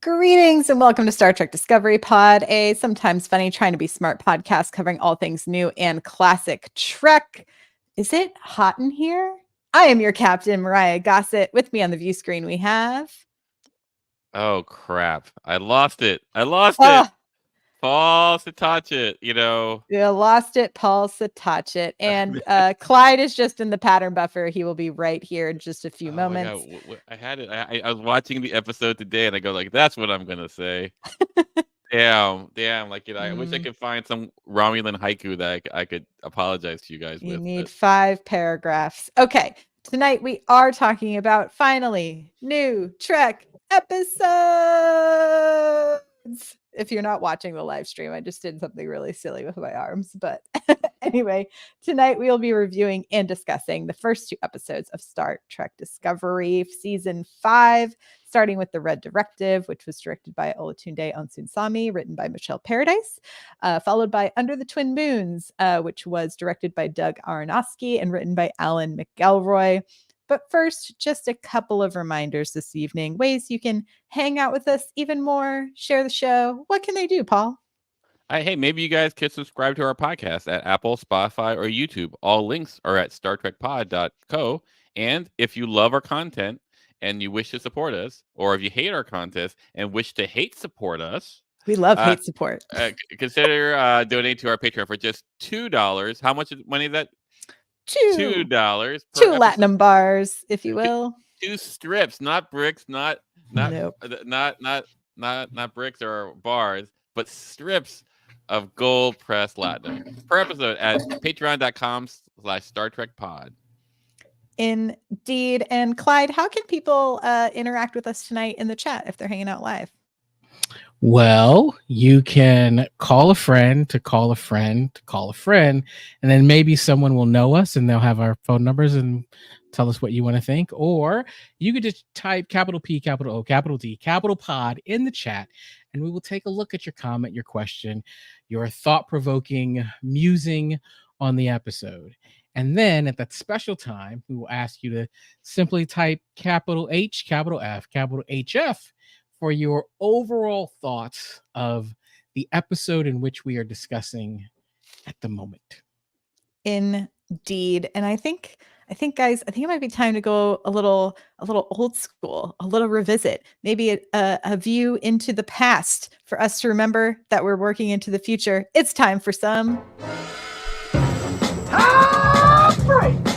Greetings and welcome to Star Trek Discovery Pod, a sometimes funny, trying to be smart podcast covering all things new and classic Trek. Is it hot in here? I am your captain, Myrriah Gossett. With me on the view screen, we have. Oh crap! I lost it. I lost it. Oh, Paul Satachet. You know. you lost it, Paul Satachet. And Clyde is just in the pattern buffer. He will be right here in just a few Oh my god! moments. I had it. I was watching the episode today, and I go like, "That's what I'm gonna say." Damn. Like I wish I could find some Romulan haiku that I could apologize to you guys You with. need 5 paragraphs. Okay. Tonight we are talking about finally new Trek episodes. If you're not watching the live stream, I just did something really silly with my arms. But anyway, tonight we will be reviewing and discussing the first 2 episodes of Star Trek Discovery Season 5, starting with the Red Directive, which was directed by Olatunde Onsunsami, written by Michelle Paradise, followed by Under the Twin Moons, which was directed by Doug Aronofsky and written by Alan McElroy. But first, just a couple of reminders this evening, ways you can hang out with us even more, share the show. What can they do, Paul? Hey, maybe you guys could subscribe to our podcast at Apple, Spotify, or YouTube. All links are at StarTrekPod.co. And if you love our content and you wish to support us, or if you hate our content and wish to hate support us, We love hate support. consider donating to our Patreon for just $2. How much money is that? $2 $2 per 2 episode. Latinum bars, if you will. 2 strips, not bricks, not Nope. bricks or bars, but strips of gold pressed Latinum per episode at patreon.com/Star Trek Pod. Indeed. And Clyde, how can people interact with us tonight in the chat if they're hanging out live? Well, you can call a friend to call a friend to call a friend, and then maybe someone will know us and they'll have our phone numbers and tell us what you want to think. Or you could just type capital P, capital O, capital D, capital pod in the chat, and we will take a look at your comment, your question, your thought-provoking musing on the episode. And then at that special time, we will ask you to simply type capital H, capital F, capital HF for your overall thoughts of the episode in which we are discussing at the moment. Indeed. And I think guys, it might be time to go a little old school, a little revisit, maybe a view into the past for us to remember that we're working into the future. It's time for some breaks.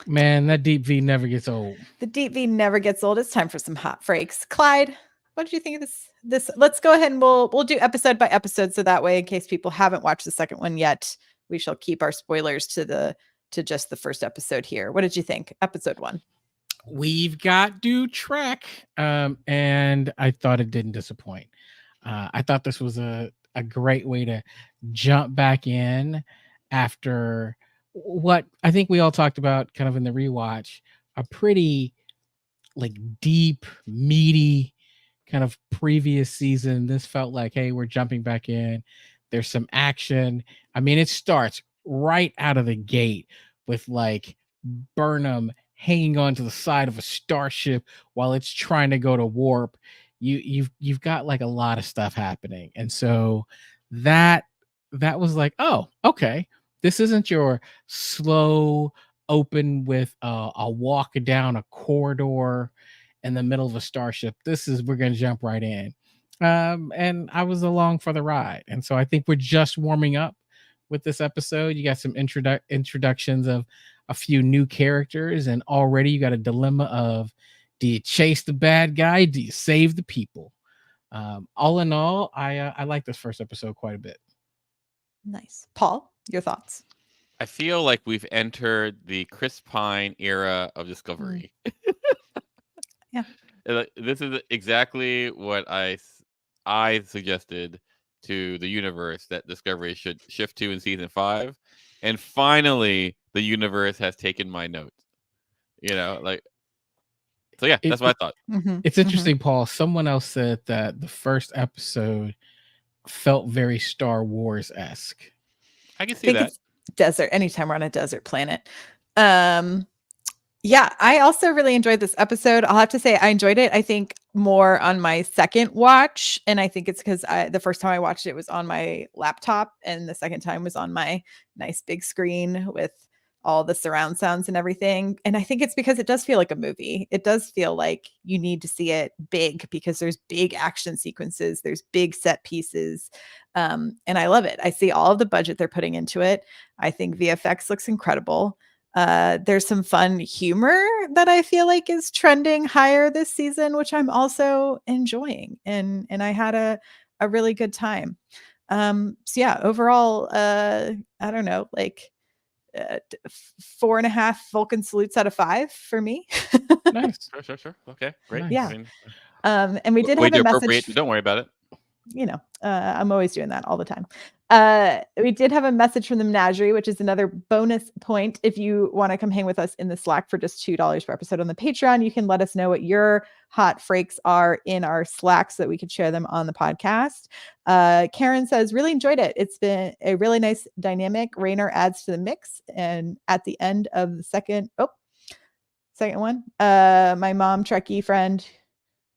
Man, that deep V never gets old. The deep V never gets old. It's time for some hot freaks. Clyde, what did you think of this? Let's go ahead and we'll do episode by episode, so that way, in case people haven't watched the second one yet, we shall keep our spoilers to just the first episode here. What did you think? Episode 1. We've got to Trek, and I thought it didn't disappoint. I thought this was a great way to jump back in after what I think we all talked about kind of in the rewatch, a pretty like deep, meaty kind of previous season. This felt like, hey, we're jumping back in. There's some action. I mean, it starts right out of the gate with like Burnham hanging on to the side of a starship while it's trying to go to warp. You've got like a lot of stuff happening. And so that was like, oh, okay. This isn't your slow open with a walk down a corridor in the middle of a starship. We're going to jump right in. And I was along for the ride. And so I think we're just warming up with this episode. You got some introductions of a few new characters, and already you got a dilemma of, do you chase the bad guy? Do you save the people? All in all, I like this first episode quite a bit. Nice. Paul, your thoughts? I feel like we've entered the Chris Pine era of Discovery. Yeah. This is exactly what I suggested to the universe that Discovery should shift to in season 5. And finally, the universe has taken my note. So yeah, that's what I thought. It's interesting, Paul. Someone else said that the first episode felt very Star Wars-esque. I can see that. It's desert. Anytime we're on a desert planet. Yeah, I also really enjoyed this episode. I'll have to say I enjoyed it, I think, more on my second watch. And I think it's because the first time I watched it was on my laptop, and the second time was on my nice big screen with all the surround sounds and everything. And I think it's because it does feel like a movie. It does feel like you need to see it big because there's big action sequences, there's big set pieces. And I love it. I see all of the budget they're putting into it. I think VFX looks incredible. There's some fun humor that I feel like is trending higher this season, which I'm also enjoying, and I had a really good time. So yeah, overall, I don't know, like 4.5 Vulcan salutes out of 5 for me. Nice. Sure. Okay, great. Nice. Yeah. I mean, And we did way have to a appropriate. message. Don't worry about it. I'm always doing that all the time. We did have a message from the menagerie, which is another bonus point. If you want to come hang with us in the Slack for just $2 per episode on the Patreon, you can let us know what your hot frakes are in our Slack so that we could share them on the podcast. Karen says, really enjoyed it. It's been a really nice dynamic. Raynor adds to the mix. And at the end of the second one, my mom, Trekkie friend,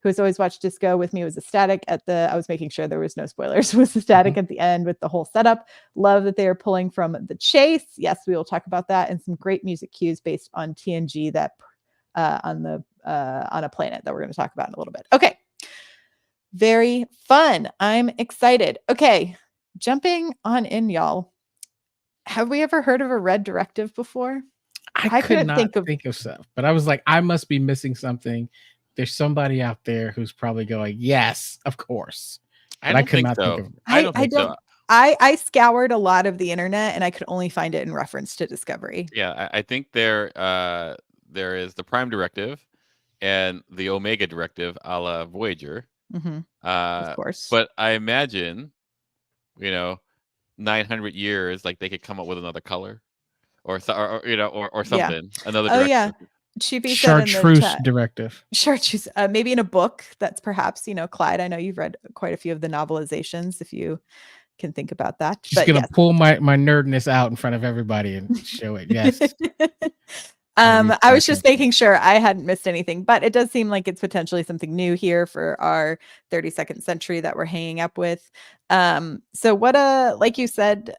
who has always watched Disco with me, was ecstatic I was making sure there was no spoilers, was ecstatic at the end with the whole setup. Love that they are pulling from The Chase. Yes, we will talk about that, and some great music cues based on TNG that on a planet that we're going to talk about in a little bit. Okay. Very fun. I'm excited. Okay. Jumping on in, y'all. Have we ever heard of a red directive before? I could not think of stuff, but I was like, I must be missing something. There's somebody out there who's probably going, yes, of course. I could not think of. I don't think so. I scoured a lot of the internet and I could only find it in reference to Discovery. Yeah, I think there is the Prime Directive and the Omega Directive a la Voyager. Of course. But I imagine, 900 years, like they could come up with another color or something, Yeah. another Oh direction. yeah. Chibi said in the Chartreuse chat. Directive. Chartreuse, maybe in a book that's perhaps, Clyde, I know you've read quite a few of the novelizations, if you can think about that. Just gonna pull my nerdness out in front of everybody and show it. Yes. I was just making sure I hadn't missed anything, but it does seem like it's potentially something new here for our 32nd century that we're hanging up with. So like you said,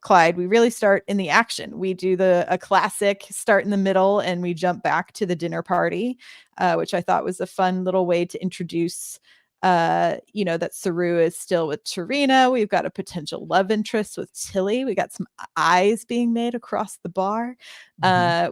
Clyde, we really start in the action. We do a classic start in the middle and we jump back to the dinner party, which I thought was a fun little way to introduce that Saru is still with Tarina. We've got a potential love interest with Tilly. We got some eyes being made across the bar.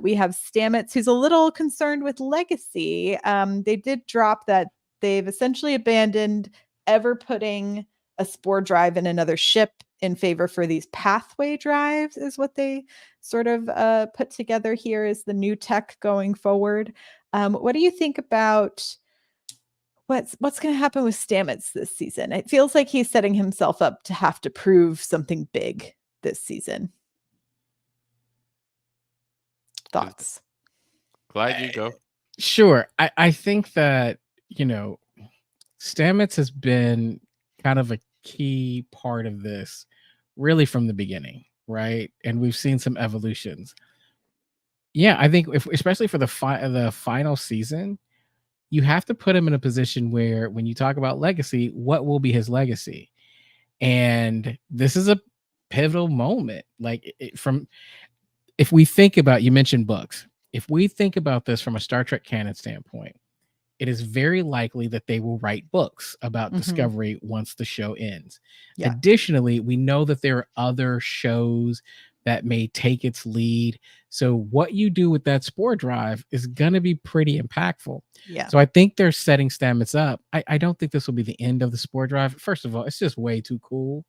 We have Stamets, who's a little concerned with legacy. They did drop that they've essentially abandoned ever putting a spore drive in another ship in favor for these pathway drives, is what they sort of put together here as the new tech going forward. What do you think about what's going to happen with Stamets this season? It feels like he's setting himself up to have to prove something big this season. Thoughts? Clyde, you go. Sure. I think that, Stamets has been kind of a key part of this really from the beginning, right? And we've seen some evolutions. Yeah, I think especially for the final season, you have to put him in a position where when you talk about legacy, what will be his legacy? And this is a pivotal moment. Like if we think about, you mentioned books. If we think about this from a Star Trek canon standpoint, it is very likely that they will write books about Discovery once the show ends. Yeah. Additionally, we know that there are other shows that may take its lead. So what you do with that spore drive is going to be pretty impactful. Yeah. So I think they're setting Stamets up. I don't think this will be the end of the spore drive. First of all, it's just way too cool.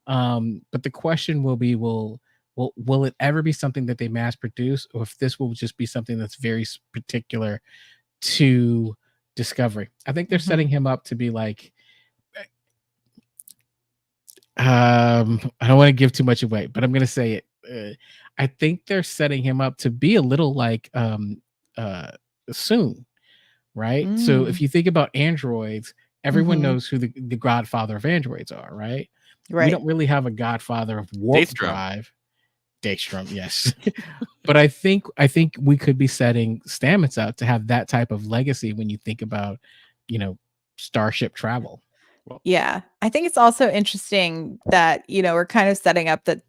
But the question will be, will it ever be something that they mass produce, or if this will just be something that's very particular to Discovery? I think they're setting him up to be like, I don't want to give too much away, but I'm going to say it. I think they're setting him up to be a little like Soon, right? So if you think about androids, everyone knows who the godfather of androids are, right? We don't really have a godfather of warp drive. Daystrom, yes. But I think we could be setting Stamets out to have that type of legacy when you think about, starship travel. Yeah, I think it's also interesting that, we're kind of setting up that,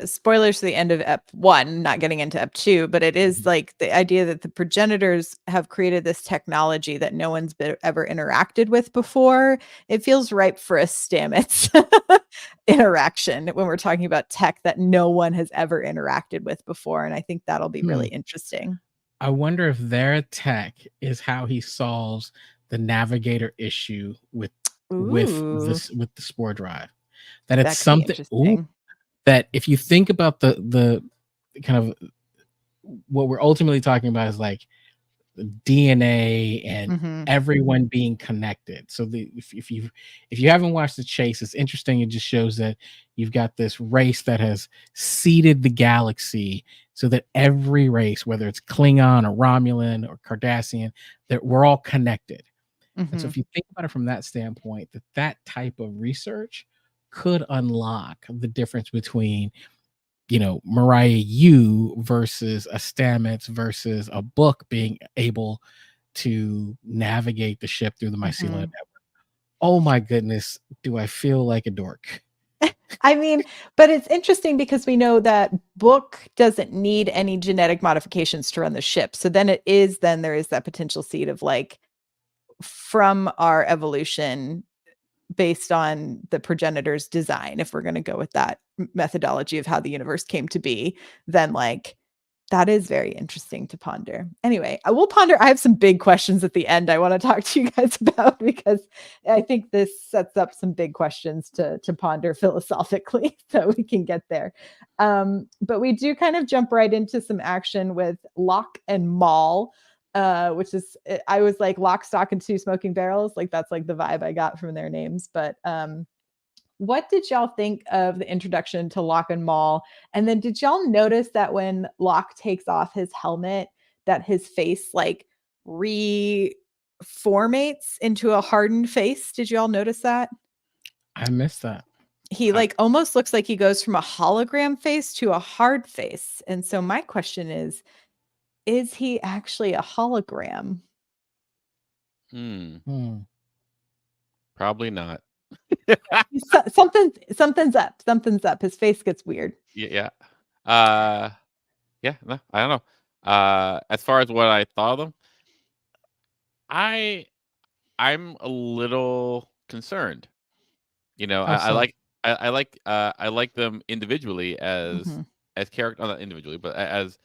spoilers to the end of Ep 1, not getting into Ep 2, but it is like the idea that the progenitors have created this technology that no one's ever interacted with before. It feels ripe for a Stamets interaction when we're talking about tech that no one has ever interacted with before. And I think that'll be really interesting. I wonder if their tech is how he solves the navigator issue with the spore drive. That it's something that if you think about the kind of what we're ultimately talking about is like DNA and everyone being connected. So if you haven't watched The Chase, it's interesting. It just shows that you've got this race that has seeded the galaxy so that every race, whether it's Klingon or Romulan or Cardassian, that we're all connected. And so if you think about it from that standpoint, that type of research could unlock the difference between, Myrriah U versus a Stamets versus a book being able to navigate the ship through the mycelial network. Oh my goodness, do I feel like a dork? I mean, but it's interesting because we know that Book doesn't need any genetic modifications to run the ship. So then there is that potential seed of like, from our evolution based on the progenitor's design, if we're going to go with that methodology of how the universe came to be, then like that is very interesting to ponder. Anyway, I will ponder. I have some big questions at the end I want to talk to you guys about because I think this sets up some big questions to ponder philosophically, so we can get there. But we do kind of jump right into some action with Locke and Maul, which is, I was like Lock, Stock, and Two Smoking Barrels. Like that's like the vibe I got from their names. But what did y'all think of the introduction to Locke and Maul? And then did y'all notice that when Locke takes off his helmet, that his face like reformates into a hardened face? Did y'all notice that? I missed that. He like almost looks like he goes from a hologram face to a hard face. And so my question is he actually a hologram? Probably not. Something's up. His face gets weird. Yeah. No, I don't know. As far as what I thought of them, I'm a little concerned. I like them individually as character, not individually, but as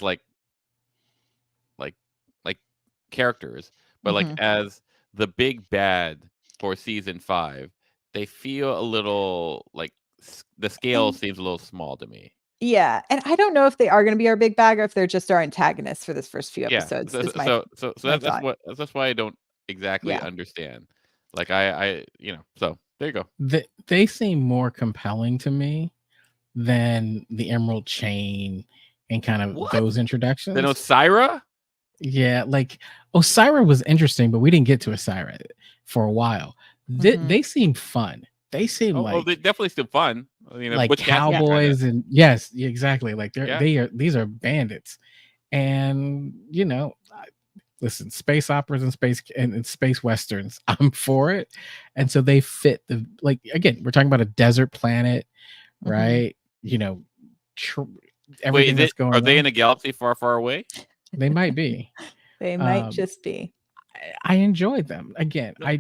like characters, but like as the big bad for season 5, they feel a little like the scale seems a little small to me. Yeah, and I don't know if they are going to be our big bag or if they're just our antagonists for this first few episodes. So that's why I don't exactly understand. Like so there you go. They seem more compelling to me than the Emerald Chain and kind of those introductions. Then Osira? Yeah, like Osira was interesting, but we didn't get to Osira for a while. They seem fun. They seem they definitely still fun. Like cowboys and yes, exactly. Like these are bandits, and listen, space operas and space westerns. I'm for it, and so they fit again. We're talking about a desert planet, right? Everything that's going on. Are they in a galaxy far, far away? They might be. They might just be. I enjoyed them. Again, I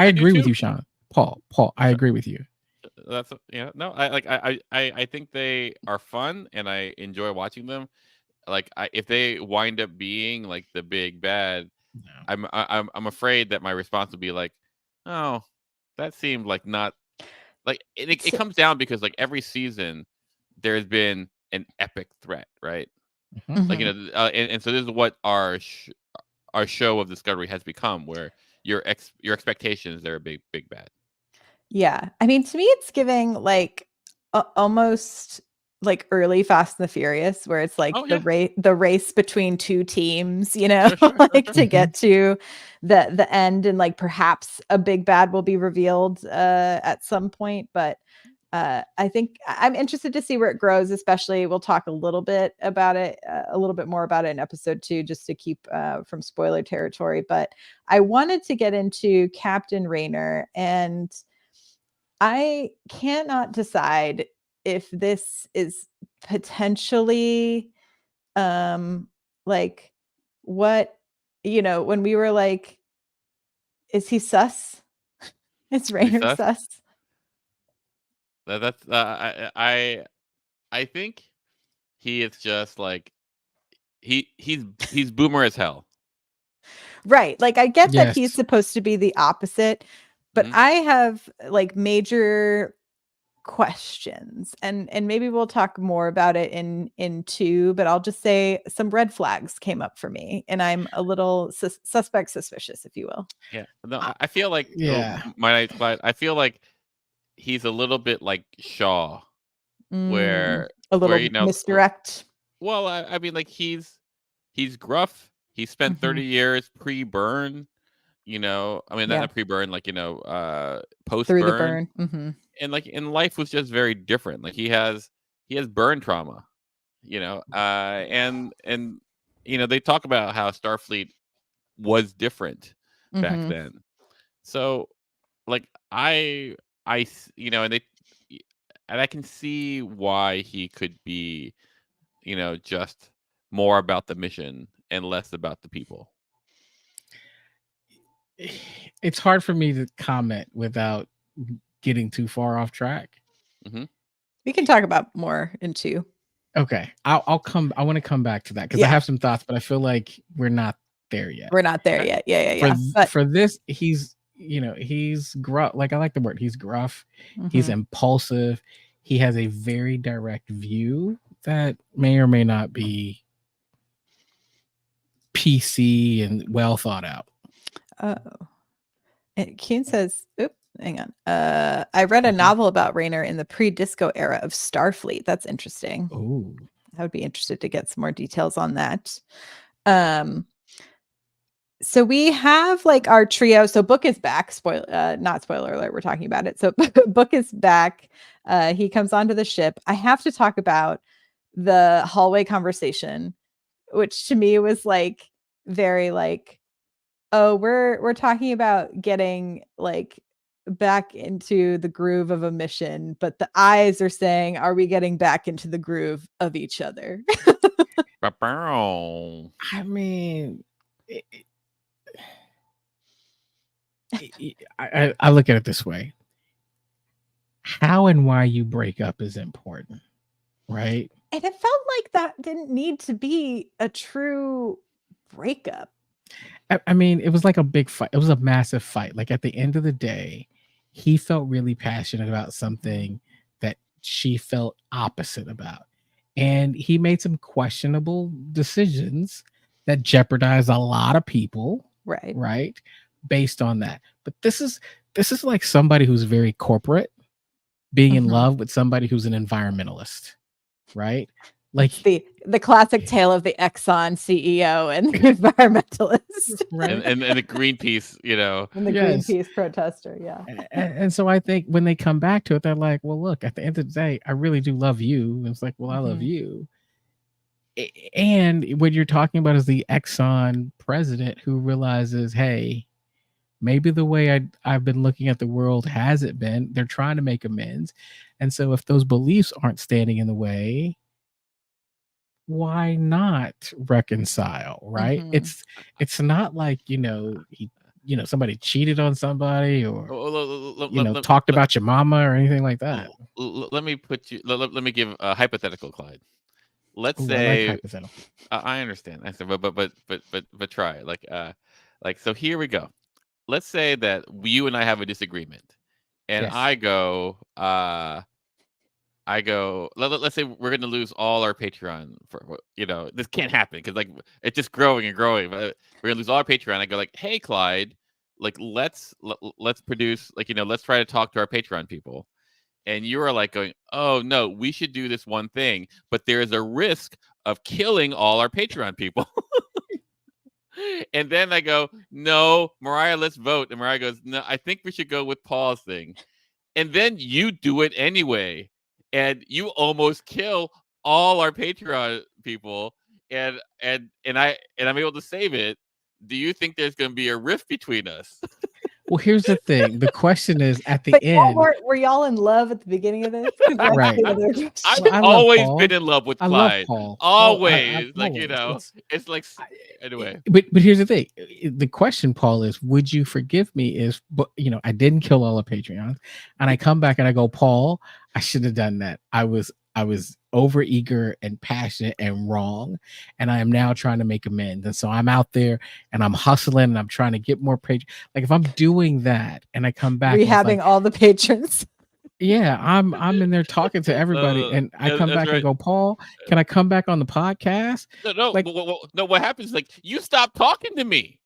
agree with you, Sean. Paul, I agree with you. That's I think they are fun and I enjoy watching them. Like if they wind up being like the big bad, I'm afraid that my response would be like, oh, that seemed like not like it comes down because like every season there's been an epic threat, right? Like and so this is what our show of Discovery has become, where your expectations they're a big bad. Yeah, I mean, to me, it's giving like almost like early Fast and the Furious, where it's like the race between two teams, like to get to the end, and like perhaps a big bad will be revealed at some point. But I think I'm interested to see where it grows, especially we'll talk a little bit about it, a little bit more about it in episode 2, just to keep from spoiler territory. But I wanted to get into Captain Raynor, and I cannot decide if this is potentially like what, when we were like, is he sus? Is Raynor sus? sus? That's I think he is just like he's boomer as hell. Right. Like I get that he's Yes. supposed to be the opposite, but Mhm. I have like major questions, and maybe we'll talk more about it in 2, but I'll just say some red flags came up for me, and I'm a little suspicious, if you will. Yeah. No, I- I feel like yeah. my name's Clyde. I feel like he's a little bit like Shaw, where A where little misdirect. well, I mean, like he's gruff. He spent 30 years pre-burn. I mean, Yeah. not pre-burn, like Through the post-burn, burn. and like in life was just very different. Like he has burn trauma. And they talk about how Starfleet was different back then. So like and they and I can see why he could be just more about the mission and less about the people. It's hard for me to comment without getting too far off track. We can talk about more in 2. Okay, I'll come. I want to come back to that because I have some thoughts, but I feel like we're not there yet. We're not there yet. Yeah. But For this, he's gruff. Like I like the word. He's gruff. He's impulsive. He has a very direct view that may or may not be PC and well thought out. Oh, Keen says, "Oop, hang on. I read a novel about Raynor in the pre-disco era of Starfleet. That's interesting. Oh, I would be interested to get some more details on that. So we have like our trio. So Book is back. Not spoiler alert. We're talking about it. So Book is back. He comes onto the ship. I have to talk about the hallway conversation, which to me was like very like, oh, we're talking about getting like back into the groove of a mission, but the eyes are saying, are we getting back into the groove of each other? I mean, I look at it this way: how and why you break up is important, right? And it felt like that didn't need to be a true breakup. I mean, it was like a big fight. It was a massive fight. Like at the end of the day, he felt really passionate about something that she felt opposite about. And he made some questionable decisions that jeopardized a lot of people. Right. Based on that. But this is like somebody who's very corporate being in love with somebody who's an environmentalist. Right. Like the classic tale of the Exxon CEO and the environmentalist, right? And the Greenpeace, and the Greenpeace protester, yeah. And so I think when they come back to it, they're like, "Well, look, at the end of the day, I really do love you." And it's like, "Well, I love you." And what you're talking about is the Exxon president who realizes, "Hey, maybe the way I've been looking at the world hasn't been. They're trying to make amends, and so if those beliefs aren't standing in the way, why not reconcile?" Right? It's not like somebody cheated on somebody or talked about your mama or anything like that. Let me give a hypothetical, Clyde. Let's Ooh, say I like hypothetical. I understand. But try like so. Here we go. Let's say that you and I have a disagreement, and Yes. let's say we're going to lose all our Patreon for this can't happen because like it's just growing and growing. But we're going to lose all our Patreon. I go like, hey Clyde, like let's produce let's try to talk to our Patreon people. And you are like going, oh no, we should do this one thing, but there is a risk of killing all our Patreon people. And then I go, no, Myrriah, let's vote. And Myrriah goes, no, I think we should go with Paul's thing. and then you do it anyway, and you almost kill all our Patreon people, and I'm able to save it. Do you think there's going to be a rift between us? Well, here's the thing. The question is at the But end. were y'all in love at the beginning of this? 'Cause that's Right. the other question. I've Well, I love always Paul. been in love with I love Clyde. Paul. Always, I like always. it's like anyway. But here's the thing. The question, Paul, is would you forgive me if I didn't kill all the Patreons, and I come back and I go, Paul, I should have done that. I was over eager and passionate and wrong, and I am now trying to make amends. And so I'm out there and I'm hustling and I'm trying to get more patrons. Like if I'm doing that and I come back and it's Rehabbing like, all the patrons. yeah, I'm in there talking to everybody, and I come That's back right. and go, Paul, can I come back on the podcast? No. Like, No. What happens? Like you stop talking to me.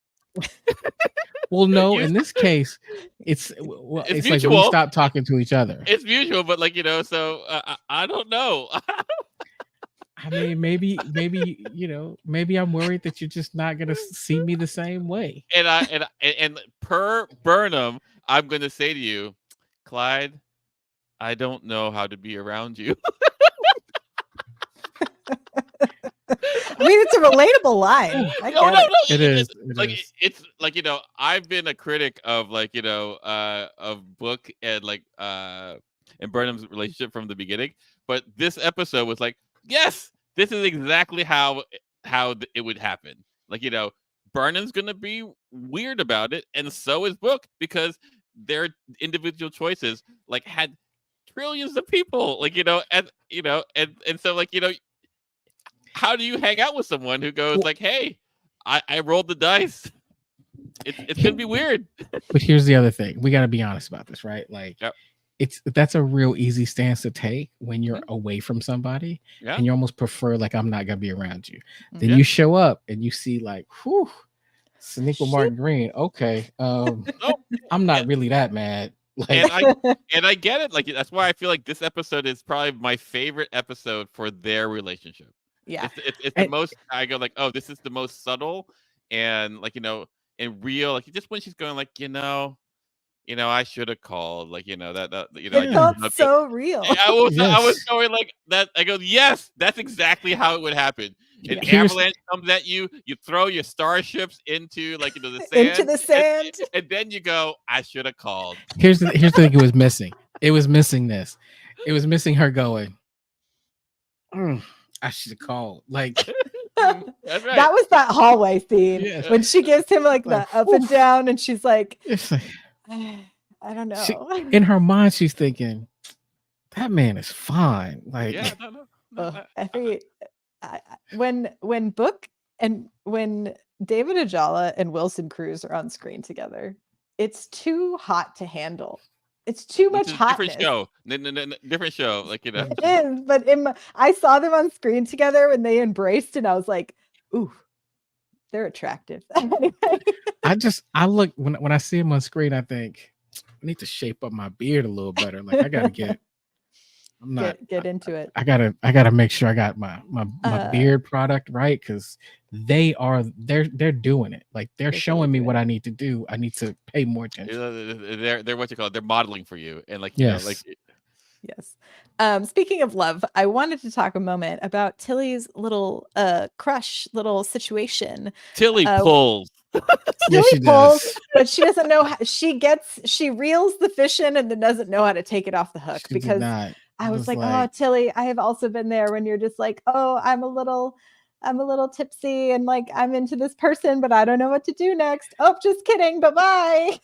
well, no. You- In this case, it's It's like we mutual. stop talking to each other. It's mutual, but like so I don't know. I mean, maybe maybe I'm worried that you're just not gonna see me the same way. and per Burnham, I'm gonna say to you, Clyde, I don't know how to be around you. I mean, it's a relatable line. I No, get it. It is. It's like I've been a critic of of Book and and Burnham's relationship from the beginning, but this episode was like, yes, this is exactly how it would happen. Like Burnham's gonna be weird about it, and so is Book, because their individual choices had trillions of people, and so how do you hang out with someone who goes hey, I rolled the dice? It's gonna be weird. But here's the other thing. We got to be honest about this, right? Like, Yep. that's a real easy stance to take when you're away from somebody, and you almost prefer I'm not gonna be around you. Then you show up and you see whew, Sonequa Martin Green. Okay, I'm not really that mad. And I get it. That's why I feel like this episode is probably my favorite episode for their relationship. Yeah. It's the most. I go oh, this is the most subtle and and real. Just when she's going I should have called. It felt so real. I was going that. I go, yes, that's exactly how it would happen. An avalanche comes at you. You throw your starships into the sand. Into the sand. And then you go, I should have called. Here's the thing. It was missing. It was missing this. It was missing her going, I should have called. That's right. That was that hallway scene when she gives him the up and down, and she's like, I don't know. In her mind, she's thinking, that man is fine. When Book and when David Ajala and Wilson Cruz are on screen together, it's too hot to handle. It's too much hotness. Different show. It is, but I saw them on screen together when they embraced, and I was like, ooh, they're attractive. I look when I see him on screen, I think I need to shape up my beard a little better. I gotta get. I'm not get into it. I gotta make sure I got my beard product right, because they're doing it. They're showing me what I need to do. I need to pay more attention. They're what you call it. They're modeling for you, and yes. Yes. Speaking of love, I wanted to talk a moment about Tilly's little crush, little situation. Tilly pulls. Tilly pulls, but she doesn't know how she reels the fish in and then doesn't know how to take it off the hook, because I was like, oh, Tilly, I have also been there when you're just oh, I'm a little tipsy and I'm into this person, but I don't know what to do next. Oh, just kidding. Bye-bye.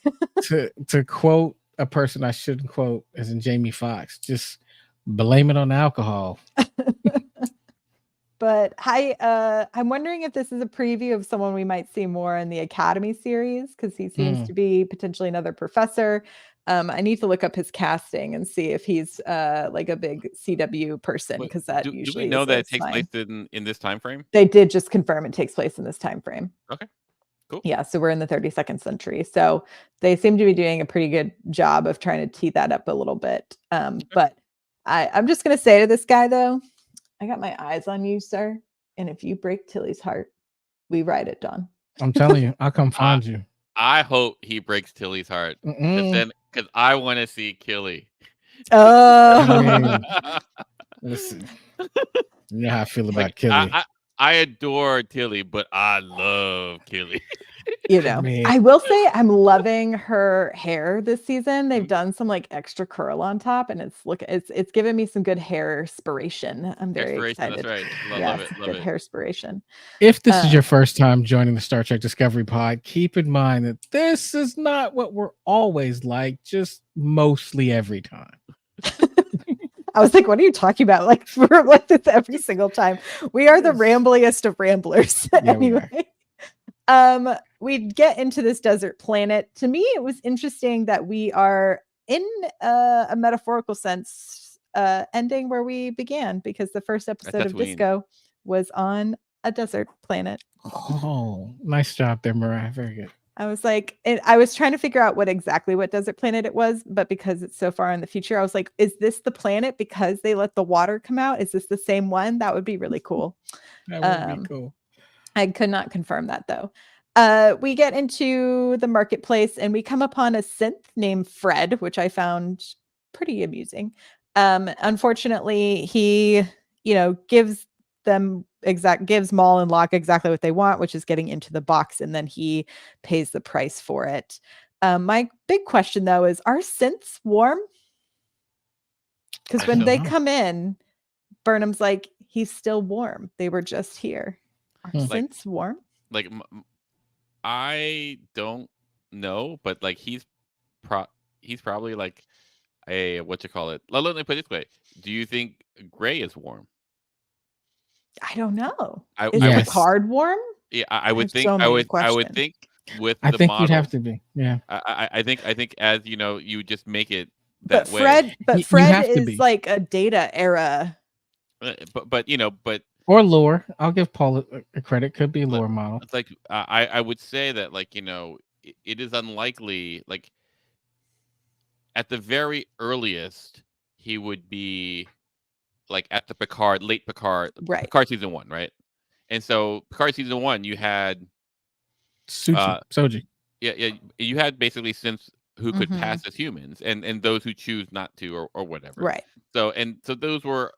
to quote a person I shouldn't quote, as in Jamie Foxx, just blame it on alcohol. But I'm wondering if this is a preview of someone we might see more in the Academy series, because he seems to be potentially another professor. I need to look up his casting and see if he's a big CW person, because that usually do we know that it takes place in this time frame? They did just confirm it takes place in this time frame. Okay, cool. Yeah, so we're in the 32nd century. So they seem to be doing a pretty good job of trying to tee that up a little bit. But I'm just gonna say to this guy though, I got my eyes on you, sir. And if you break Tilly's heart, we ride it, Dawn. I'm telling you, I'll come find you. I hope he breaks Tilly's heart. Because because I want to see Killy. Oh, Listen, you know how I feel about Like Killy. I adore Tilly, but I love Killy. Man. I will say I'm loving her hair this season. They've Mhm. done some like extra curl on top, and it's given me some good hair inspiration. I'm very Expiration. That's excited. right. Love Yes, it. Love good it. hair inspiration. If this is Uh, your first time joining the Star Trek Discovery Pod, keep in mind that this is not what we're always like, just mostly every time. I was like, what are you talking about? Like we're like this every single time. We are the rambliest of ramblers. Yeah, we are. Anyway. We get into this desert planet. To me, it was interesting that we are in a metaphorical sense ending where we began, because the first episode of Tatooine. Disco was on a desert planet. Oh, nice job there, Myrriah. Very good. I was like, I was trying to figure out what desert planet it was, but because it's so far in the future, I was like, is this the planet because they let the water come out? Is this the same one? That would be really cool. That would be cool. I could not confirm that though. We get into the marketplace and we come upon a synth named Fred, which I found pretty amusing. Unfortunately, he, gives Maul and Locke exactly what they want, which is getting into the box, and then he pays the price for it. My big question though is, are synths warm? Because I when don't they know. come in, Burnham's like, he's still warm. They were just here. Are Like- synths warm? Like I don't know, but like he's probably like a what you call it. Let me put it this way: do you think Gray is warm? I don't know. I Is would. Picard warm? Yeah, I would have think. so I many would. I would questions. think with I the think model. you'd have to be. Yeah. I think as you just make it that But way. Fred have to is be. like a Data era. But Or lore. I'll give Paul a credit. Could be a lore model. it's like I would say that like it is unlikely, like at the very earliest he would be like at the late Picard Right. Picard season 1, right? And so Picard season 1 you had Soji. yeah you had basically synths who could Mhm. pass as humans, and those who choose not to or whatever. Right. So those were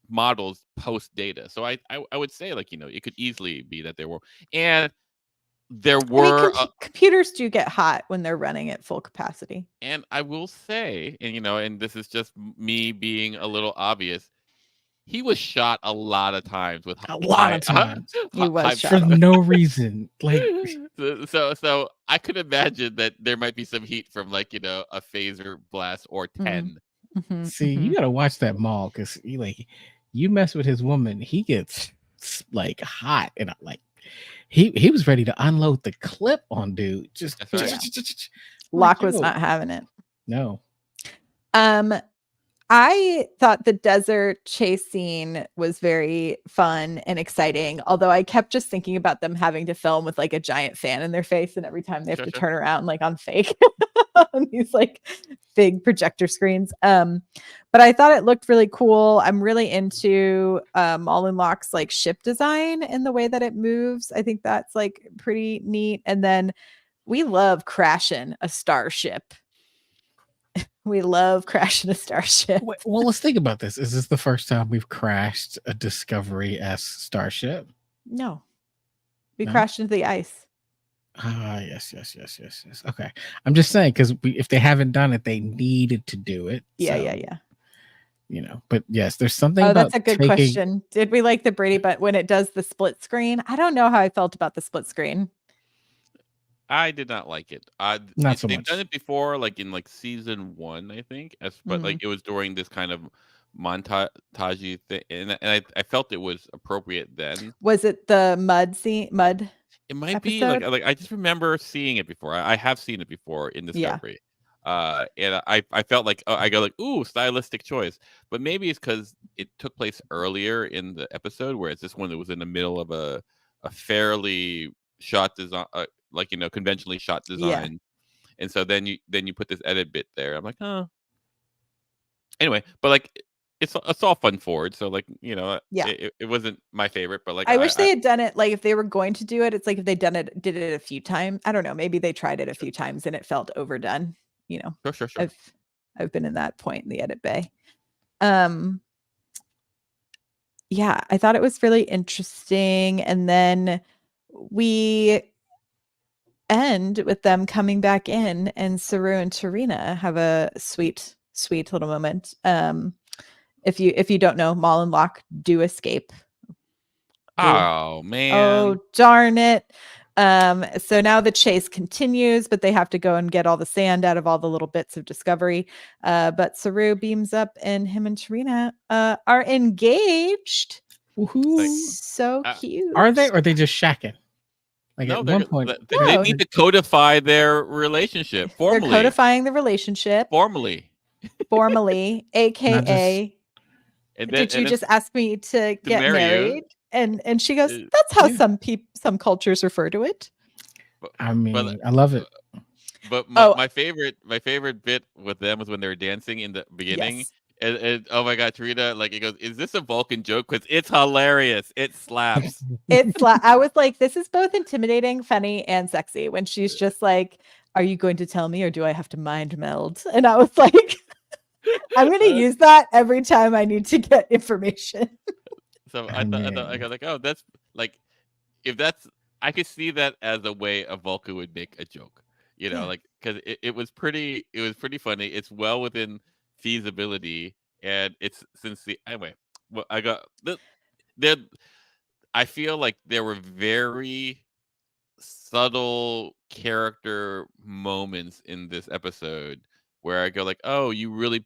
models post Data. So I would say like it could easily be that there were, and there were computers do get hot when they're running at full capacity. and I will say, and this is just me being a little obvious, he was shot a lot of times with A lot of times. He was For shot. no reason. Like so I could imagine that there might be some heat from like a phaser blast or 10. Mhm, see, mhm. you gotta watch that Maul, because you mess with his woman, he gets like hot, and like he was ready to unload the clip on dude. Just That's right. Locke was not having it. No. I thought the desert chase scene was very fun and exciting, although I kept just thinking about them having to film with like a giant fan in their face, and every time they have to turn around like on fake on these like big projector screens. But I thought it looked really cool. I'm really into Maul and Locke's like ship design and the way that it moves. I think that's like pretty neat. And then we love crashing a starship. We love crashing a starship. Well, let's think about this. Is this the first time we've crashed a Discovery-esque starship? No. We No? crashed into the ice. Ah, yes. Okay. I'm just saying, because if they haven't done it, they needed to do it. Yeah. But yes, there's something Oh, about that's a good question. Did we like the Brady but when it does the split screen? I don't know how I felt about the split screen. I did not like it. Not so they've much. done it before, like in like season 1, I think, but like it was during this kind of montage thing, and I felt it was appropriate then. Was it the mud scene? It might be like I just remember seeing it before. I have seen it before in Discovery. And I felt like I go like, ooh, stylistic choice, but maybe it's because it took place earlier in the episode, whereas this one, it was in the middle of a fairly shot design, like conventionally shot design, and so then you put this edit bit there. I'm like, oh. Anyway, but like it's all fun forward, so like it wasn't my favorite, but like I wish they had done it like if they were going to do it. It's like if they did it a few times. I don't know. Maybe they tried it a few times and it felt overdone. Sure. I've been in that point in the edit bay. Yeah, I thought it was really interesting. And then we end with them coming back in, and Saru and Tarina have a sweet little moment. If you don't know, Maul and Locke do escape. Oh man. Oh darn it. So now the chase continues, but they have to go and get all the sand out of all the little bits of Discovery. But Saru beams up, and him and Tarina are engaged. Woohoo. So cute. Are they, or are they just shacking? Like No, at one point, they need to codify their relationship formally. They're codifying the relationship formally, aka. Did you just ask me to get married? And she goes, that's how some cultures refer to it. I mean, I love it. But my favorite bit with them was when they were dancing in the beginning. Yes. And oh my god, Tarina, like, it goes, is this a Vulcan joke? Because it's hilarious. It slaps. I was like, this is both intimidating, funny, and sexy. When she's just like, are you going to tell me, or do I have to mind meld? And I was like, I'm going to use that every time I need to get information. So I thought I was like, oh, that's like, if that's, I could see that as a way a Vulcan would make a joke, like, because it was pretty funny. It's well within feasibility, and it's anyway. Well, I feel like there were very subtle character moments in this episode where I go like, oh, you really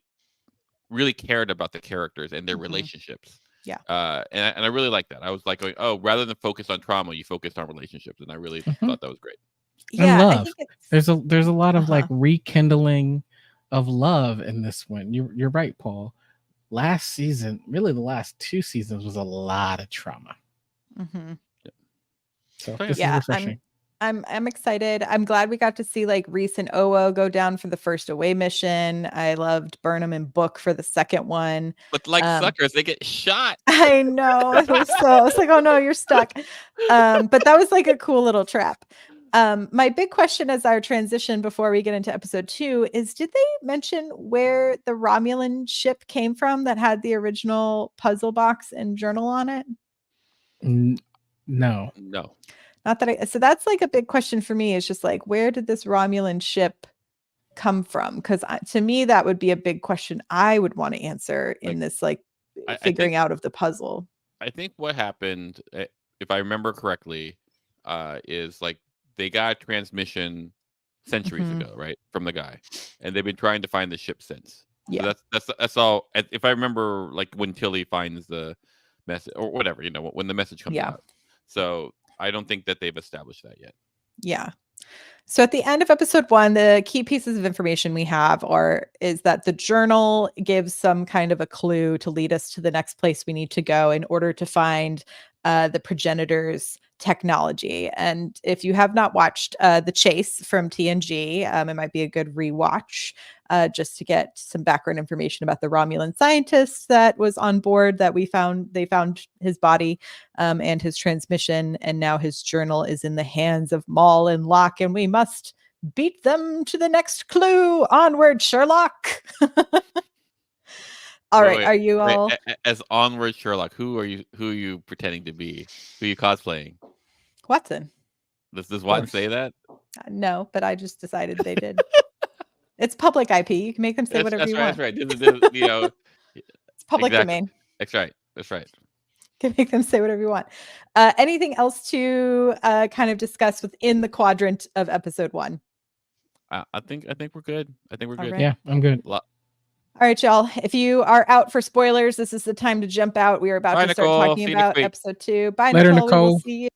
cared about the characters and their relationships. Yeah. And I really like that. I was like going, oh, rather than focus on trauma, you focused on relationships, and I really thought that was great. Yeah, and love. There's a lot of like rekindling of love in this one. You're right, Paul. Last season, really the last 2 seasons, was a lot of trauma. So this is refreshing. I'm excited. I'm glad we got to see like Reese and Owo go down for the first away mission. I loved Burnham and Book for the second one. But like suckers, they get shot. I know. I was like, oh no, you're stuck. But that was like a cool little trap. My big question as our transition before we get into episode 2 is, did they mention where the Romulan ship came from that had the original puzzle box and journal on it? No. Not that so that's like a big question for me, is just like, where did this Romulan ship come from? Because to me, that would be a big question I would want to answer in this, like, figuring out of the puzzle. I think what happened, if I remember correctly, is like they got a transmission centuries ago, right, from the guy, and they've been trying to find the ship since. Yeah, so that's all. If I remember, like when Tilly finds the message or whatever, when the message comes out. So I don't think that they've established that yet. Yeah. So at the end of episode 1, the key pieces of information we have is that the journal gives some kind of a clue to lead us to the next place we need to go in order to find the progenitors' technology. And if you have not watched The Chase from TNG, it might be a good rewatch just to get some background information about the Romulan scientist that was on board that they found his body and his transmission, and now his journal is in the hands of Maul and Locke, and we must beat them to the next clue. Onward, Sherlock. All right, are you all as Onward Sherlock? Who are you pretending to be? Who are you cosplaying? Watson. Does Watson say that? No, but I just decided they did. It's public IP. You can make them say whatever you want. That's right. It's public domain. That's right. You can make them say whatever you want. Anything else to kind of discuss within the quadrant of episode 1? I think we're good. I think we're good. Right. Yeah, I'm good. All right, y'all. If you are out for spoilers, this is the time to jump out. We are about to start talking about episode 2. Bye, Later, Nicole. Nicole. We will see you.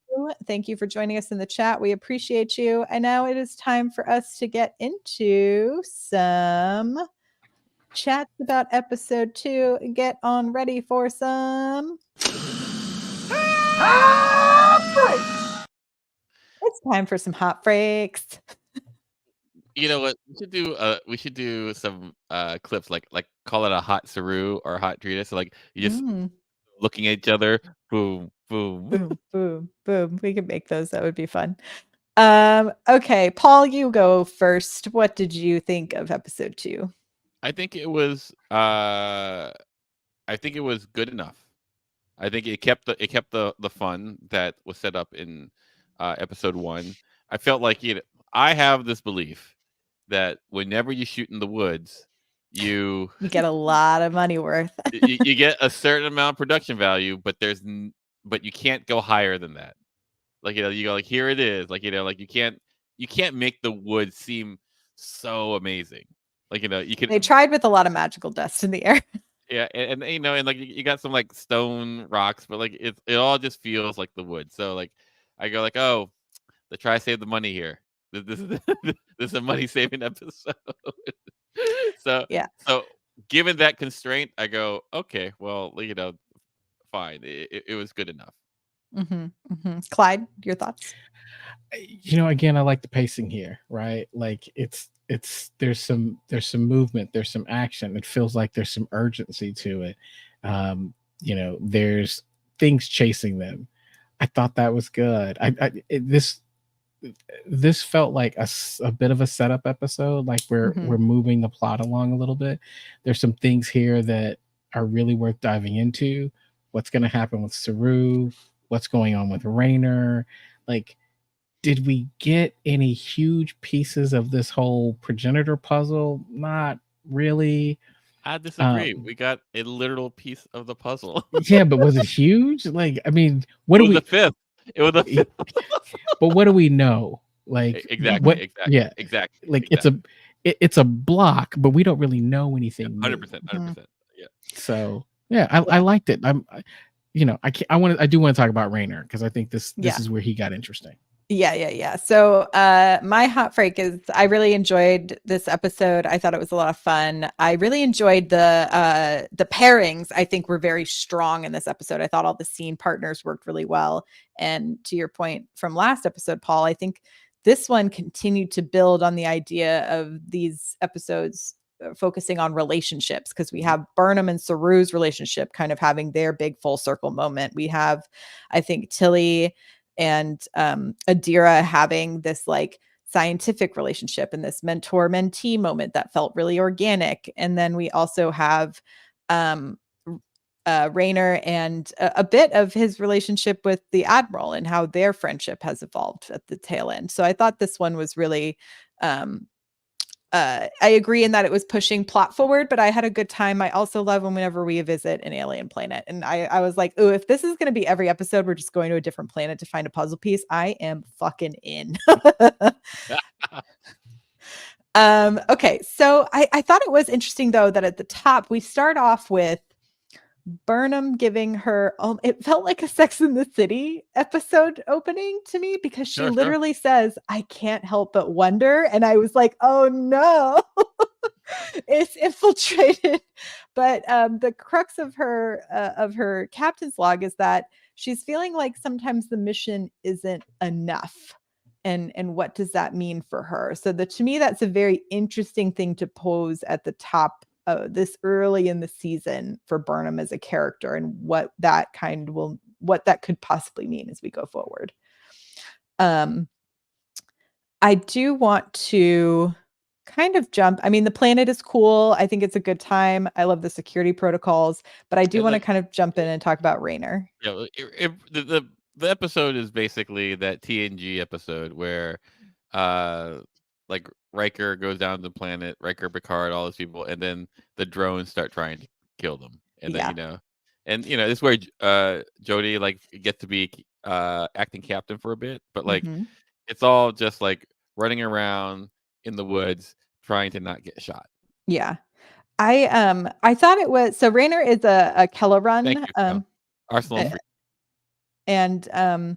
Thank you for joining us in the chat. We appreciate you. And now it is time for us to get into some chats about episode 2. Get on ready for some hot breaks. It's time for some hot breaks. You know what? We should do some clips, like call it a hot Saru or a hot Trina. So like you just looking at each other, boom, boom, boom, boom, boom. We could make those. That would be fun. Okay, Paul, you go first. What did you think of episode 2? I think it was good enough. I think it kept the fun that was set up in episode 1. I felt like I have this belief that whenever you shoot in the woods, you You get a lot of money worth. you get a certain amount of production value, but but you can't go higher than that. Like you go like, here it is. Like like you can't make the woods seem so amazing. Like you can. They tried with a lot of magical dust in the air. Yeah, and and like you got some like stone rocks, but like it all just feels like the wood. So like I go like, oh, they try to save the money here. This is this is a money saving episode. so Yeah. so given that constraint, I go, okay, well, fine. It was good enough. Clyde, your thoughts? Again, I like the pacing here, right? Like there's some movement, there's some action. It feels like there's some urgency to it. There's things chasing them. I thought that was good. This felt like a bit of a setup episode. Like we're moving the plot along a little bit. There's some things here that are really worth diving into. What's going to happen with Saru? What's going on with Raynor? Like, did we get any huge pieces of this whole progenitor puzzle? Not really. I disagree. We got a literal piece of the puzzle. Yeah, but was it huge? Like, I mean, what it do was we? The fifth. It was the fifth. But what do we know? Like exactly. Yeah, exactly. Like exactly. it's a block, but we don't really know anything. 100%. 100%. Yeah. So yeah, I liked it. I do want to talk about Raynor because I think this is where he got interesting. Yeah. So my hot freak is I really enjoyed this episode. I thought it was a lot of fun. I really enjoyed the pairings. I think were very strong in this episode. I thought all the scene partners worked really well. And to your point from last episode, Paul, I think this one continued to build on the idea of these episodes focusing on relationships, because we have Burnham and Saru's relationship kind of having their big full circle moment. We have, I think, Tilly and Adira having this like scientific relationship and this mentor mentee moment that felt really organic. And then we also have Raynor and a bit of his relationship with the Admiral and how their friendship has evolved at the tail end. So I thought this one was really I agree in that it was pushing plot forward, but I had a good time. I also love whenever we visit an alien planet. And I was like, oh, if this is going to be every episode, we're just going to a different planet to find a puzzle piece, I am fucking in. Okay. So I thought it was interesting, though, that at the top, we start off with Burnham giving her, it felt like a Sex in the City episode opening to me, because she literally says, I can't help but wonder. And I was like, oh no, it's infiltrated. But the crux of her captain's log is that she's feeling like sometimes the mission isn't enough. And what does that mean for her? So to me, that's a very interesting thing to pose at the top this early in the season for Burnham as a character, and what that could possibly mean as we go forward. I do want to kind of jump. I mean, the planet is cool. I think it's a good time. I love the security protocols, but I do want to kind of jump in and talk about Raynor. Yeah, the episode is basically that TNG episode where like Riker goes down to the planet, Riker, Picard, all those people, and then the drones start trying to kill them. And then this is where Jodie like gets to be acting captain for a bit, but like it's all just like running around in the woods trying to not get shot. Yeah. I thought it was, so Raynor is a Kelleran. Arsenal. And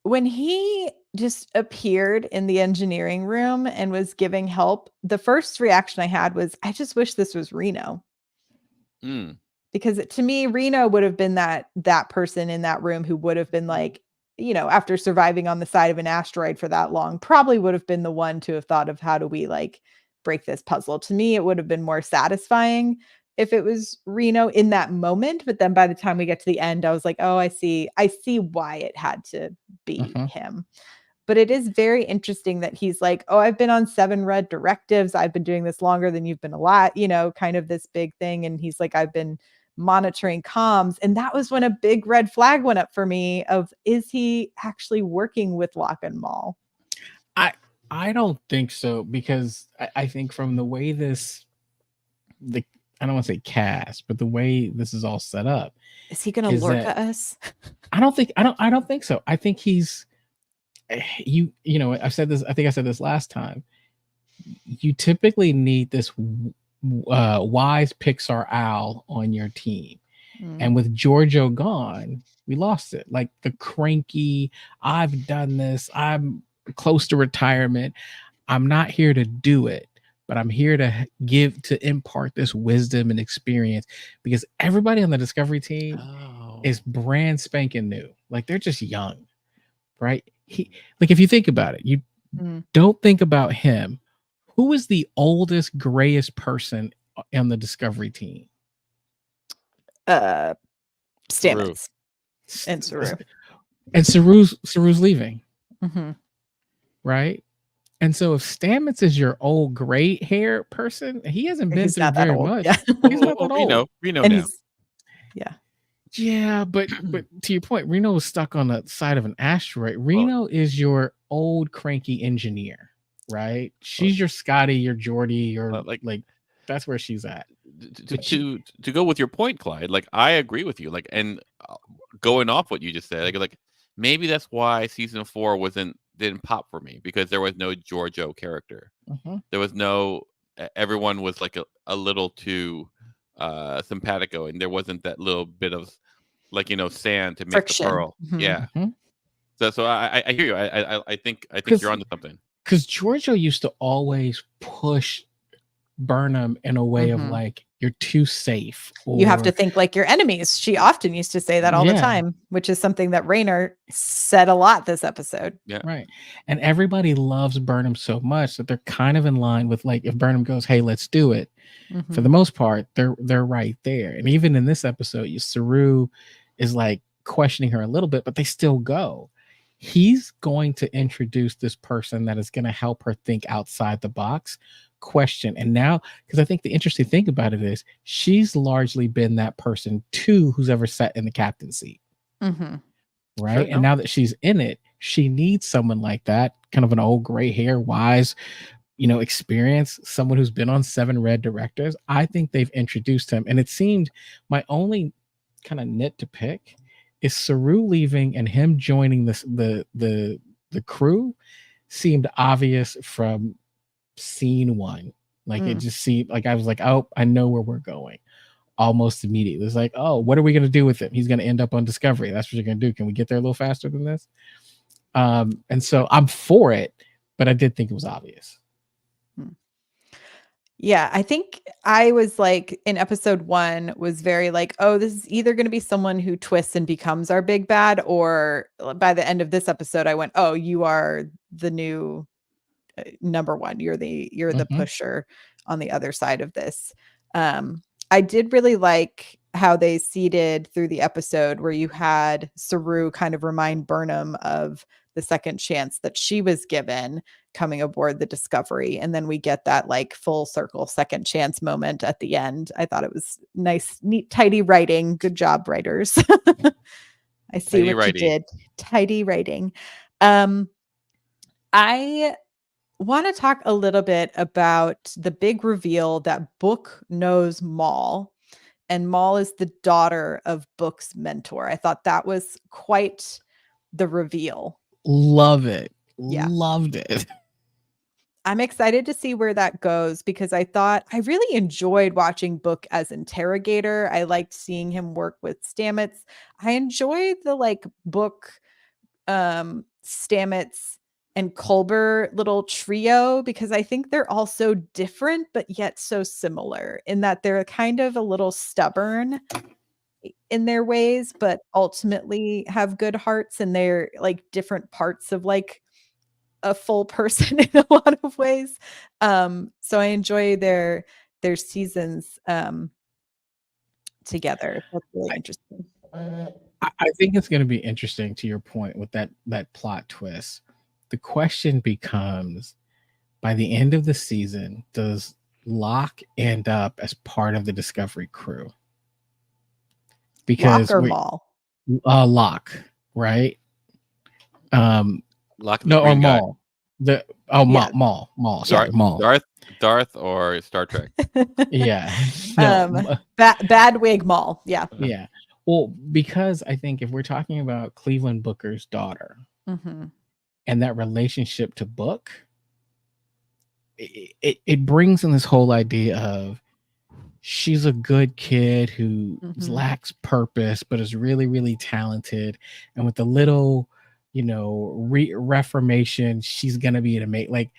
when he just appeared in the engineering room and was giving help, the first reaction I had was, I just wish this was Reno. Because to me, Reno would have been that person in that room who would have been like, after surviving on the side of an asteroid for that long, probably would have been the one to have thought of, how do we like break this puzzle? To me, it would have been more satisfying if it was Reno in that moment. But then by the time we get to the end, I was like, oh, I see why it had to be him. But it is very interesting that he's like, oh, I've been on 7 red directives. I've been doing this longer than you've been alive, kind of this big thing. And he's like, I've been monitoring comms. And that was when a big red flag went up for me of, is he actually working with Locke and Maul? I don't think so, because I think from the way I don't want to say cast, but the way this is all set up, is he going to Lorca us? I don't think so. I think he's I've said this. I think I said this last time. You typically need this wise Pixar owl on your team, and with Giorgio gone, we lost it. Like the cranky, I've done this. I'm close to retirement. I'm not here to do it, but I'm here to impart this wisdom and experience, because everybody on the Discovery team is brand spanking new. Like they're just young, right? If you think about it, you don't think about him. Who is the oldest, grayest person on the Discovery team? Stamets and Saru. And Saru's leaving. Right? And so if Stamets is your old gray hair person, he hasn't been through very much. Yeah. He's not that old. Reno and now. Yeah, but to your point, Reno was stuck on the side of an asteroid. Reno is your old cranky engineer, right? She's your Scotty, your Geordi, your like that's where she's at. To go with your point, Clyde, like I agree with you. Like, and going off what you just said, like maybe that's why season 4 didn't pop for me, because there was no Giorgio character. There was no, everyone was like a little too simpatico, and there wasn't that little bit of sand to make friction. The pearl. Yeah. So I hear you. I think you're onto something. Because Giorgio used to always push Burnham in a way of like, you're too safe. You have to think like your enemies. She often used to say that all the time, which is something that Raynor said a lot this episode. Yeah. Right. And everybody loves Burnham so much that they're kind of in line with, like, if Burnham goes, hey, let's do it. For the most part, they're right there. And even in this episode, Saru is like questioning her a little bit, but they still go. He's going to introduce this person that is going to help her think outside the box, question. And now, because I think the interesting thing about it is she's largely been that person too, who's ever sat in the captain's seat. Right. Sure, and now that she's in it, she needs someone like that, kind of an old gray hair, wise, experience, someone who's been on 7 red directives. I think they've introduced him. And it seemed my only kind of nit to pick is Saru leaving and him joining the crew seemed obvious from scene 1. Like it just seemed like I was like, oh, I know where we're going almost immediately. It's like, oh, what are we going to do with him? He's going to end up on Discovery. That's what you're going to do. Can we get there a little faster than this? And so I'm for it, but I did think it was obvious. Yeah, I think I was like in episode 1 was very like, oh, this is either going to be someone who twists and becomes our big bad, or by the end of this episode, I went, oh, you are the new number 1. You're the pusher on the other side of this. I did really like how they seeded through the episode where you had Saru kind of remind Burnham of the second chance that she was given coming aboard the Discovery. And then we get that like full circle second chance moment at the end. I thought it was nice, neat, tidy writing. Good job, writers. I see tidy what writing. You did. Tidy writing. I want to talk a little bit about the big reveal that Book knows Maul, and Maul is the daughter of Book's mentor. I thought that was quite the reveal. Love it. Yeah. Loved it. I'm excited to see where that goes, because I thought I really enjoyed watching Book as interrogator. I liked seeing him work with Stamets. I enjoyed the like Book, Stamets, and Culber little trio, because I think they're all so different, but yet so similar in that they're kind of a little stubborn in their ways, but ultimately have good hearts, and they're like different parts of like a full person in a lot of ways. So I enjoy their seasons together. That's really interesting. I think it's going to be interesting, to your point, with that plot twist. the question becomes, by the end of the season, does Locke end up as part of the Discovery crew? Because Locke or Maul? Locke, right? Lock the No, or green guy. Maul. The Yeah. Maul. Sorry, Maul. Darth or Star Trek. Yeah. No. Bad wig Maul. Yeah. Yeah. Well, because I think if we're talking about Cleveland Booker's daughter Mm-hmm. and that relationship to Book, it brings in this whole idea of she's a good kid who lacks purpose, but is really, really talented. And with a little, reformation, she's going to be an amazing, like,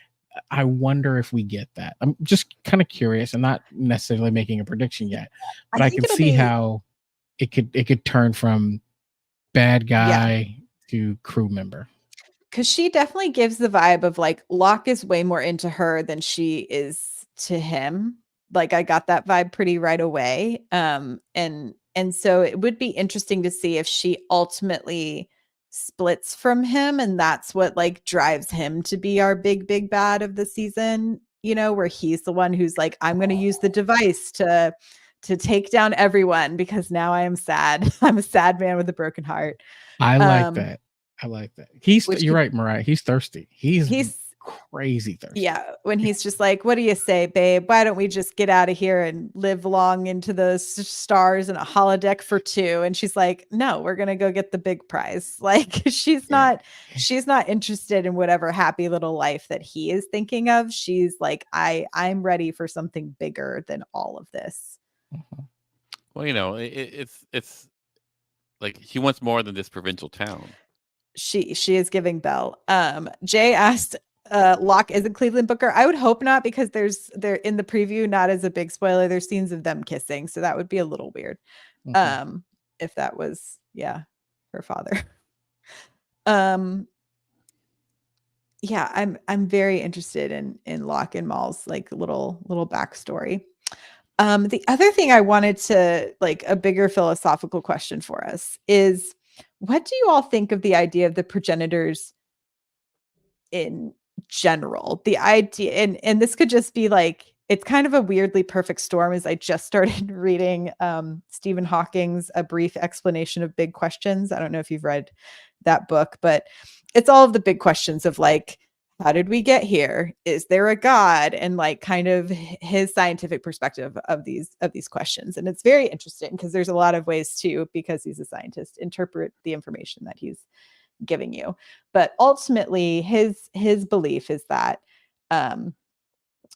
I wonder if we get that. I'm just kind of curious. I'm not necessarily making a prediction yet, but I can see how it could turn from bad guy to crew member. Because she definitely gives the vibe of like Locke is way more into her than she is to him. Like I got that vibe pretty right away. And so it would be interesting to see if she ultimately splits from him, and that's what like drives him to be our big bad of the season, where he's the one who's like, I'm going to use the device to take down everyone because now I am sad. I'm a sad man with a broken heart. I like that. You're right, Myrriah. He's thirsty. He's crazy thirsty. Yeah. When he's just like, what do you say, babe? Why don't we just get out of here and live long into the stars in a holodeck for 2? And she's like, no, we're going to go get the big prize. Like she's not interested in whatever happy little life that he is thinking of. She's like, I'm ready for something bigger than all of this. Well, it's like he wants more than this provincial town. She is giving Bell. Jay asked, Locke isn't Cleveland Booker. I would hope not, because they're in the preview, not as a big spoiler, there's scenes of them kissing, so that would be a little weird. If that was her father. I'm very interested in Locke and Maul's like little backstory. The other thing I wanted to, like, a bigger philosophical question for us is, what do you all think of the idea of the progenitors in general? The idea, and this could just be like, it's kind of a weirdly perfect storm, as I just started reading Stephen Hawking's A Brief Explanation of Big Questions. I don't know if you've read that book, but it's all of the big questions of like, how did we get here? Is there a God? And like kind of his scientific perspective of these questions. And it's very interesting because there's a lot of ways to, because he's a scientist, interpret the information that he's giving you. But ultimately his belief is that, and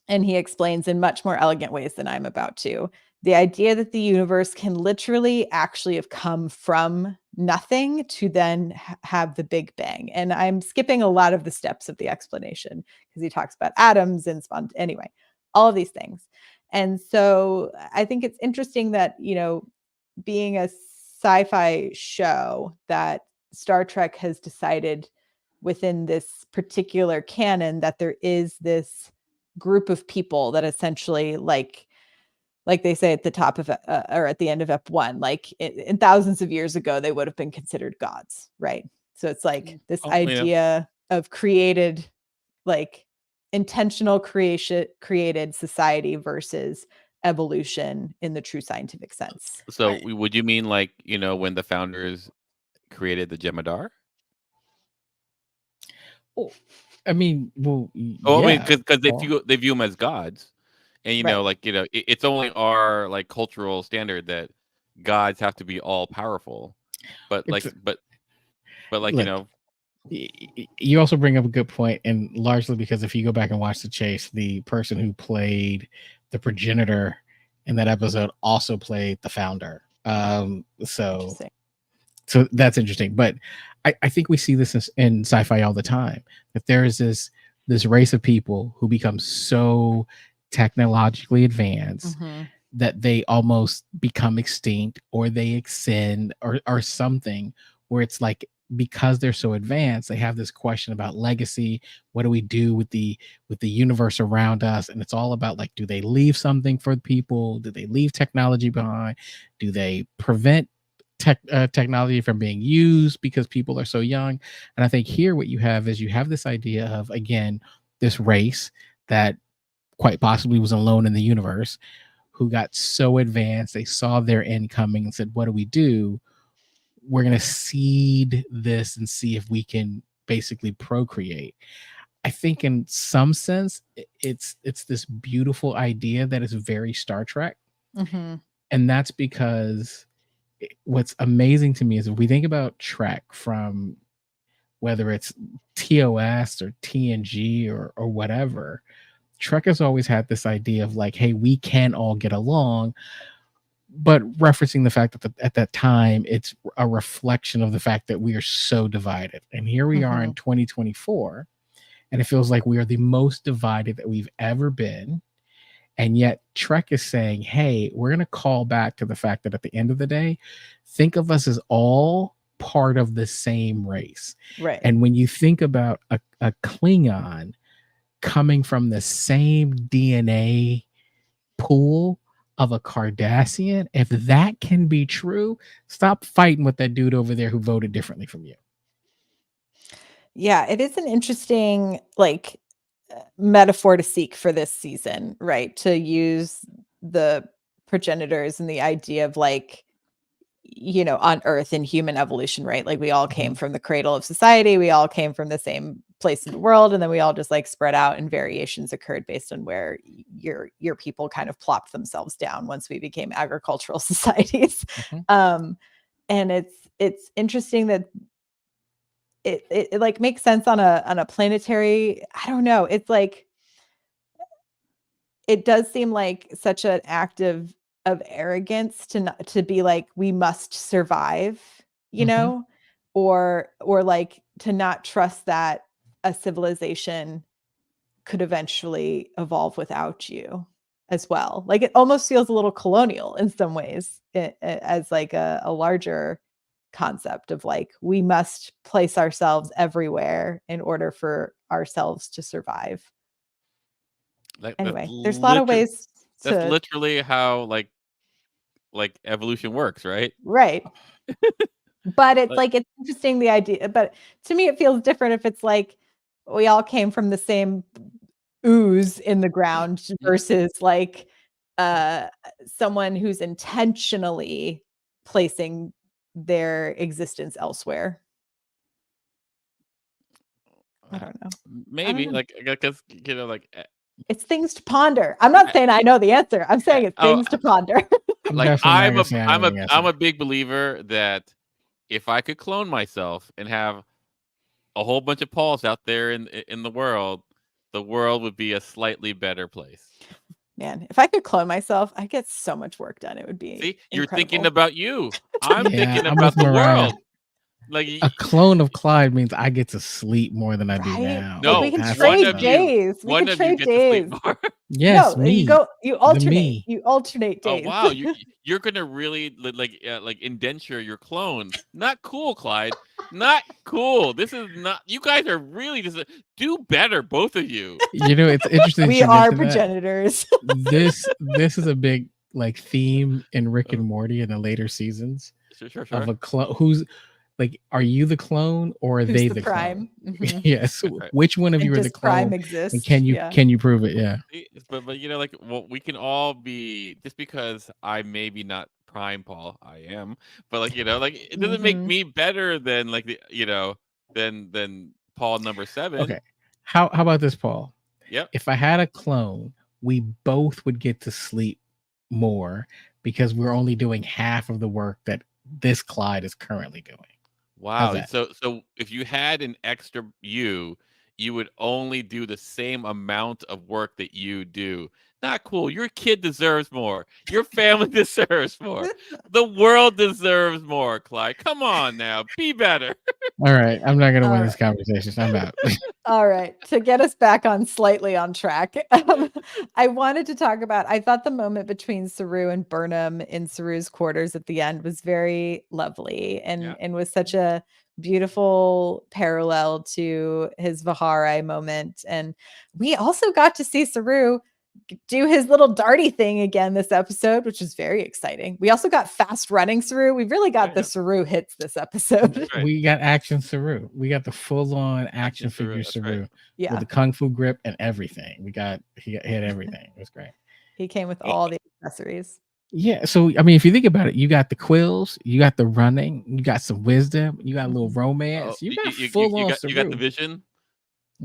he explains in much more elegant ways than I'm about to, the idea that the universe can literally actually have come from nothing to then have the Big Bang. And I'm skipping a lot of the steps of the explanation because he talks about atoms and anyway, all of these things. And so I think it's interesting that, being a sci-fi show, that Star Trek has decided within this particular canon that there is this group of people that essentially like they say at the top of or at the end of Ep1, like in thousands of years ago, they would have been considered gods, right? So it's like this idea of created, like intentional created society versus evolution in the true scientific sense. So would you mean like, when the founders created the Jemadar? Oh, I mean, well, I mean, because they view them as gods, and Right. it's only our like cultural standard that gods have to be all powerful, but look, you also bring up a good point, and largely because if you go back and watch The Chase, the person who played the progenitor in that episode also played the founder. So that's interesting. But I think we see this in sci-fi all the time, that there is this race of people who become so technologically advanced that they almost become extinct, or they extend, or something, where it's like, because they're so advanced, they have this question about legacy. What do we do with the universe around us? And it's all about like, do they leave something for people? Do they leave technology behind? Do they prevent technology from being used because people are so young. And I think here what you have is you have this idea of, again, this race that quite possibly was alone in the universe, who got so advanced, they saw their end coming and said, what do we do? We're going to seed this and see if we can basically procreate. I think in some sense it's this beautiful idea that is very Star Trek. Mm-hmm. And that's because what's amazing to me is if we think about Trek, from whether it's TOS or TNG or whatever, Trek has always had this idea of like, hey, we can all get along, but referencing the fact that at that time it's a reflection of the fact that we are so divided. And here we are in 2024, and it feels like we are the most divided that we've ever been. And yet Trek is saying, hey, we're going to call back to the fact that at the end of the day, think of us as all part of the same race. Right. And when you think about a Klingon coming from the same DNA pool of a Cardassian, if that can be true, stop fighting with that dude over there who voted differently from you. Yeah, it is an interesting metaphor to seek for this season, right? To use the progenitors and the idea of on Earth in human evolution, right? Like we all came from the cradle of society, we all came from the same place in the world, and then we all just spread out, and variations occurred based on where your people kind of plopped themselves down once we became agricultural societies. And it's interesting that it makes sense on a planetary, I don't know, it's it does seem like such an act of arrogance to be like, we must survive, or to not trust that a civilization could eventually evolve without you as well. Like it almost feels a little colonial in some ways, as a larger concept of we must place ourselves everywhere in order for ourselves to survive. Anyway, there's a lot of ways that's literally how evolution works, right? Right. But it's it's interesting, the idea, but to me it feels different if it's we all came from the same ooze in the ground versus someone who's intentionally placing their existence elsewhere. I don't know. Maybe because it's things to ponder. I'm not saying I know the answer. I'm saying it's things to ponder. I'm a big believer that if I could clone myself and have a whole bunch of Pauls out there in the world would be a slightly better place. Man, if I could clone myself, I'd get so much work done. It would be See, you're incredible. thinking about you. I'm thinking about the world. A clone of Clyde means I get to sleep more than I do now. No, we can trade days. We can trade days. Yes, no, me. You alternate. You alternate days. Oh wow, you're gonna really indenture your clone. Not cool, Clyde. Not cool. This is not. You guys are really just do better, both of you. It's interesting. We are progenitors. This is a big theme in Rick and Morty in the later seasons. Sure. Of a clone who's. Are you the clone or are they the prime? Clone? Mm-hmm. Yes. Which one of you are the clone? Prime exists. And can you prove it? Yeah. But we can all be, just because I maybe not prime Paul, I am, but it doesn't make me better than than Paul number 7. Okay. How about this, Paul? Yep. If I had a clone, we both would get to sleep more because we're only doing half of the work that this Clyde is currently doing. Wow. So if you had an extra you would only do the same amount of work that you do. Not cool. Your kid deserves more. Your family deserves more. The world deserves more, Clyde. Come on now. Be better. All right. I'm not going to win this conversation. I'm out. All right. To get us back slightly on track, I wanted to talk about, I thought the moment between Saru and Burnham in Saru's quarters at the end was very lovely and was such a beautiful parallel to his Vihari moment. And we also got to see Saru do his little darty thing again this episode, which is very exciting. We also got fast running Saru. We really got the Saru hits this episode. Right. We got action Saru. We got the full on action figure Saru Yeah, with the kung fu grip and everything. He had everything. It was great. he came with all the accessories. Yeah, so I mean, if you think about it, you got the quills, you got the running, you got some wisdom, you got a little romance, you got full on Saru. You got the vision.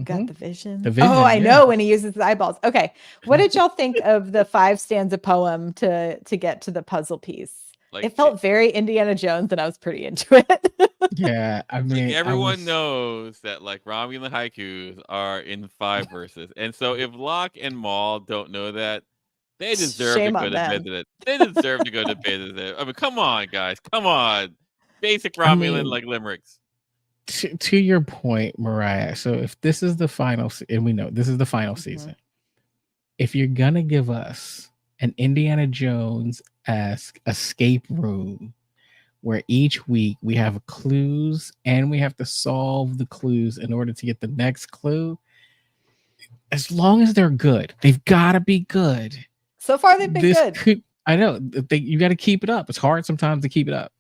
Got the vision. The vision. Oh, I know, when he uses his eyeballs. Okay, what did y'all think of the 5 stanza poem to get to the puzzle piece? Like, it felt very Indiana Jones, and I was pretty into it. Yeah, I mean, like everyone knows that like Romulan haikus are in 5 verses, and so if Locke and Maul don't know that, they deserve to go to bed with it. They deserve to go to bed with it. I mean, come on, guys, come on, basic Romulan like limericks. To your point, Myrriah, so if this is the final, and we know this is the final season, if you're gonna give us an Indiana Jones-esque escape room where each week we have clues and we have to solve the clues in order to get the next clue, as long as they're good, they've got to be good. So far, they've been good. I know, you got to keep it up. It's hard sometimes to keep it up.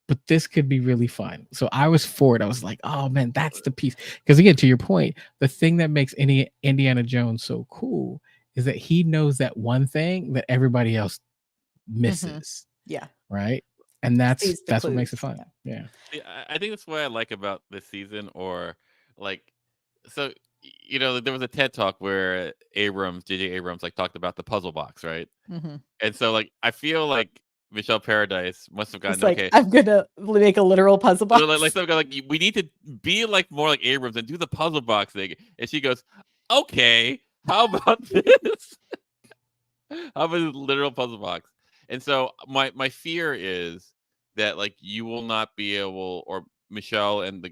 But this could be really fun. So I was for it. I was like, oh man, that's the piece. Because again, to your point, the thing that makes Indiana Jones so cool is that he knows that one thing that everybody else misses. Yeah. Right. And that's what makes it fun. Yeah. I think that's what I like about this season, or like, so, you know, there was a TED talk where J.J. Abrams like talked about the puzzle box, right? And so like, I feel like Michelle Paradise must have gotten like, okay, I'm gonna make a literal puzzle box. Like we need to be like more like Abrams and do the puzzle box thing. And she goes, okay, how about this? How about this literal puzzle box? And so my fear is that like you will not be able, or Michelle and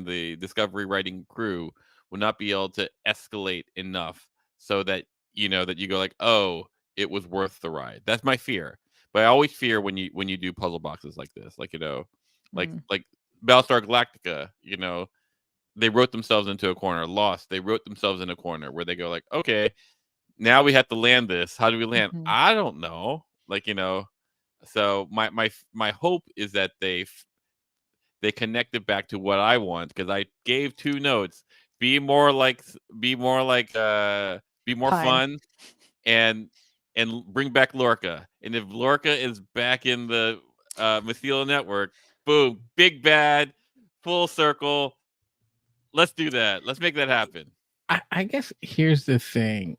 the Discovery writing crew will not be able to escalate enough so that you know that you go like, oh, it was worth the ride. That's my fear. But I always fear when you do puzzle boxes like this, like, you know, like Battlestar Galactica, you know, they wrote themselves into a corner. Lost, they wrote themselves in a corner where they go like, okay, now we have to land this. How do we land? I don't know. Like, you know, so my hope is that they connected back to what I want, because I gave 2 notes. Be more fun and bring back Lorca. And if Lorca is back in the Mythila network, boom, big bad, full circle. Let's do that. Let's make that happen. I guess here's the thing.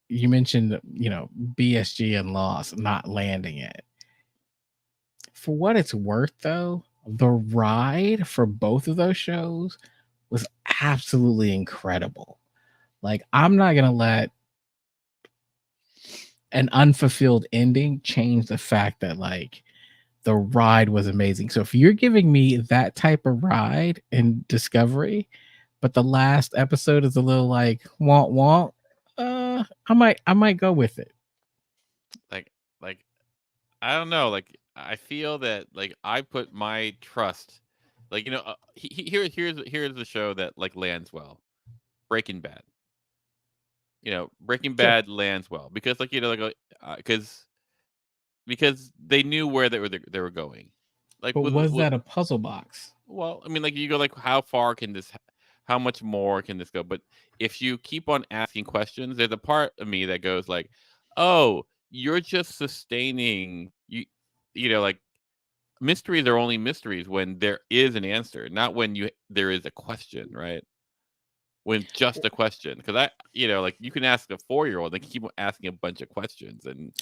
You mentioned, you know, BSG and Lost not landing it. For what it's worth, though, the ride for both of those shows was absolutely incredible. Like, I'm not going to let an unfulfilled ending change the fact that like the ride was amazing. So if you're giving me that type of ride in Discovery, but the last episode is a little like womp, I might go with it. Like I don't know. Like I feel that like I put my trust, like, you know, here's the show that like lands well, Breaking Bad. You know, Breaking Bad lands well because, like, you know, like because they knew where they were going. Like, but was that a puzzle box? Well, I mean, like, you go like, how much more can this go? But if you keep on asking questions, there's a part of me that goes like, oh, you're just sustaining you know, like, mysteries are only mysteries when there is an answer, not when there is a question, right? When just a question, because you know, like, you can ask a 4-year-old, they can keep asking a bunch of questions, and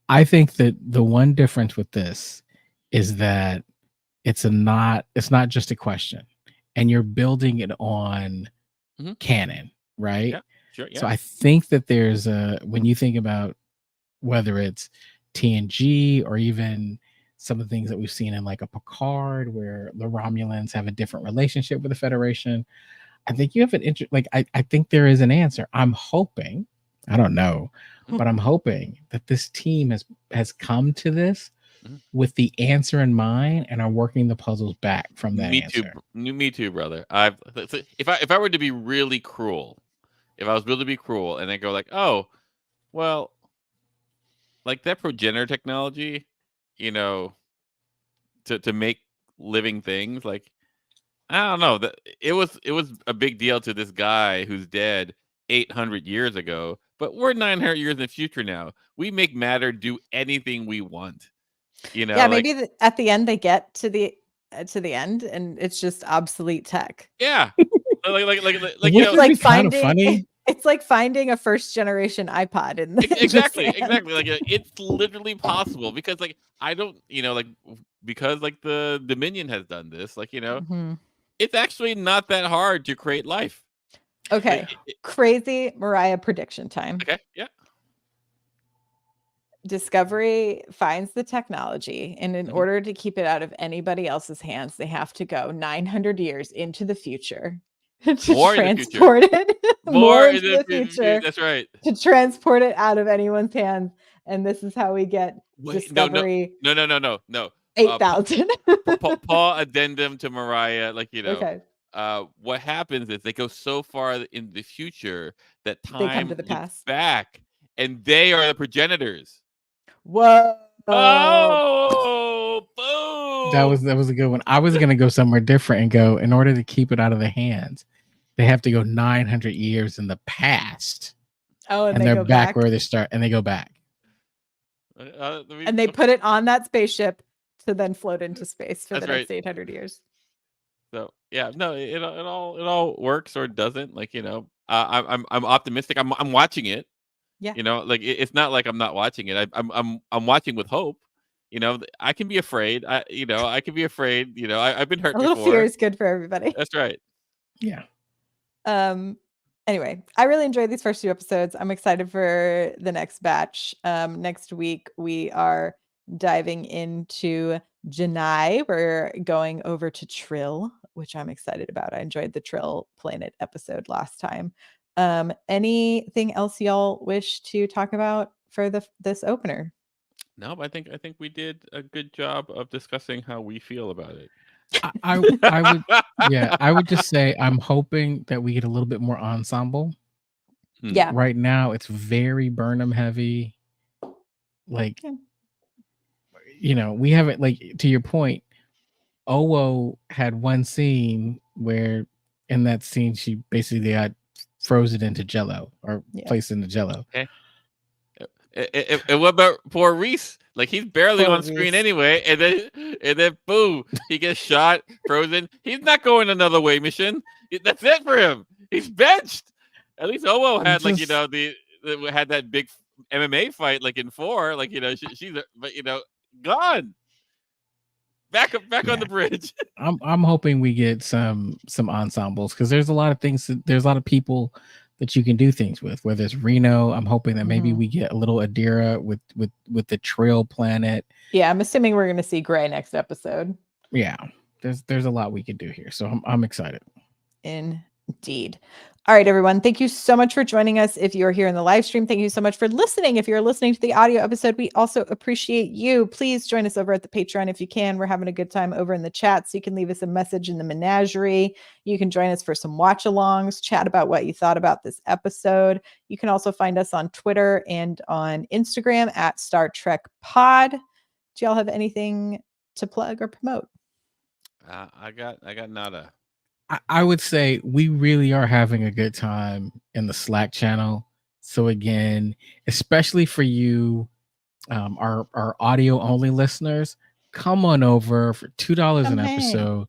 I think that the one difference with this is that it's not just a question, and you're building it on canon, right? Yeah, sure. Yeah. So I think that there's when you think about whether it's TNG or even some of the things that we've seen in like a Picard, where the Romulans have a different relationship with the Federation, I think you have an I think there is an answer. I'm hoping, I don't know, but I'm hoping that this team has come to this with the answer in mind and are working the puzzles back from that answer. Me too, brother. If I were to be really cruel, if I was really to be cruel and then go like, oh, well, like that progenitor technology, you know, to make living things, like I don't know. It was a big deal to this guy who's dead 800 years ago, but we're 900 years in the future now. We make matter do anything we want. You Yeah, know, like maybe at the end they get to the end and it's just obsolete tech. yeah, you Wouldn't know, It's it be like kind of finding funny? it's like finding a first generation iPod in the exactly, sand. exactly. Like it's literally possible because like I don't, like because like the Dominion has done this. Like Mhm. it's actually not that hard to create life. Like, Okay. Crazy Myrriah prediction time. okay, yeah. Discovery finds the technology, and in Mhm. order to keep it out of anybody else's hands, they have to go 900 years into the future to More in the future. transport it more More in into the the future that's right. to transport it out of anyone's hands. And this is how we get Wait, no, no, Discovery no, no, no, no, no. 8000. Paul addendum to Myrriah, like Okay. what happens is they go so far in the future that They come to time the loops past. back, and they are the progenitors. Whoa. Oh, That boom! was a good one. I was gonna go somewhere different and go, in order to keep it out of the hands, they have to go 900 years in the past, Oh, and and they they're go back back where they start, and they go back. and they Okay, put it on that spaceship to then float into space for the that's right. next 800 years. So yeah, no, it all works or it doesn't. Like I'm optimistic. I'm watching it. Yeah. Like it's not like I'm not watching it. I'm watching with hope. I can be afraid. I can be afraid. I've been hurt A little fear before. is good for everybody. That's right. Yeah. Um, anyway, I really enjoyed these first 2 episodes. I'm excited for the next batch. Next week we are diving into Janai. We're going over to Trill, which I'm excited about. I enjoyed the Trill Planet episode last time. Anything else y'all wish to talk about for this opener? No, but I think we did a good job of discussing how we feel about it. I would, yeah, I would just say I'm hoping that we get a little bit more ensemble. Hmm. Yeah. Right now, it's very Burnham heavy. Like, we haven't, like, to your point, Owo had one scene where, in that scene, she basically got frozen into Jello or Yeah. placed into Jello. Okay. And what about poor Reese? Like he's barely Poor on screen Reese. anyway, and then boom, he gets shot, frozen. He's not going another way mission. That's it for him. He's benched. At least Owo had like had that big MMA fight like in 4. Like she's but gone. Back on Yeah. the bridge. I'm hoping we get some ensembles, because there's a lot of things there's a lot of people that you can do things with. Whether it's Reno, I'm hoping that maybe Mhm. we get a little Adira with the Trail Planet. Yeah, I'm assuming we're going to see Gray next episode. Yeah, there's a lot we could do here, so I'm excited. Indeed. All right, everyone. Thank you so much for joining us. If you're here in the live stream, thank you so much for listening. If you're listening to the audio episode, we also appreciate you. Please join us over at the Patreon if you can. We're having a good time over in the chat, so you can leave us a message in the menagerie. You can join us for some watch-alongs, chat about what you thought about this episode. You can also find us on Twitter and on Instagram at Star Trek Pod. Do y'all have anything to plug or promote? I got nada. I would say we really are having a good time in the Slack channel. So again, especially for you, our audio only listeners, come on over for $2 an episode.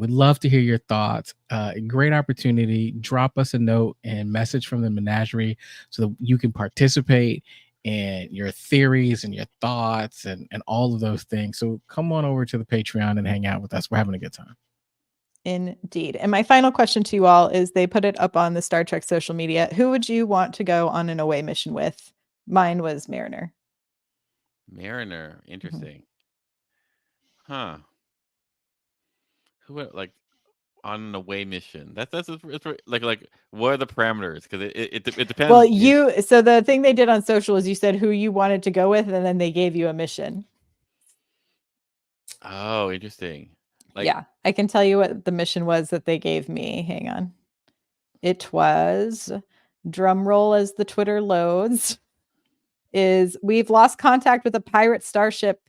We'd love to hear your thoughts. Great opportunity. Drop us a note and message from the menagerie so that you can participate in your theories and your thoughts and all of those things. So come on over to the Patreon and hang out with us. We're having a good time. Indeed. And my final question to you all is, they put it up on the Star Trek social media. Who would you want to go on an away mission with? Mine was Mariner. Mariner, interesting. Huh? Who like on an away mission? That's like what are the parameters? Because it depends. Well, so the thing they did on social is you said who you wanted to go with, and then they gave you a mission. Oh, interesting. Like, yeah, I can tell you what the mission was that they gave me. Hang on. it was, drum roll as the Twitter loads, is we've lost contact with a pirate starship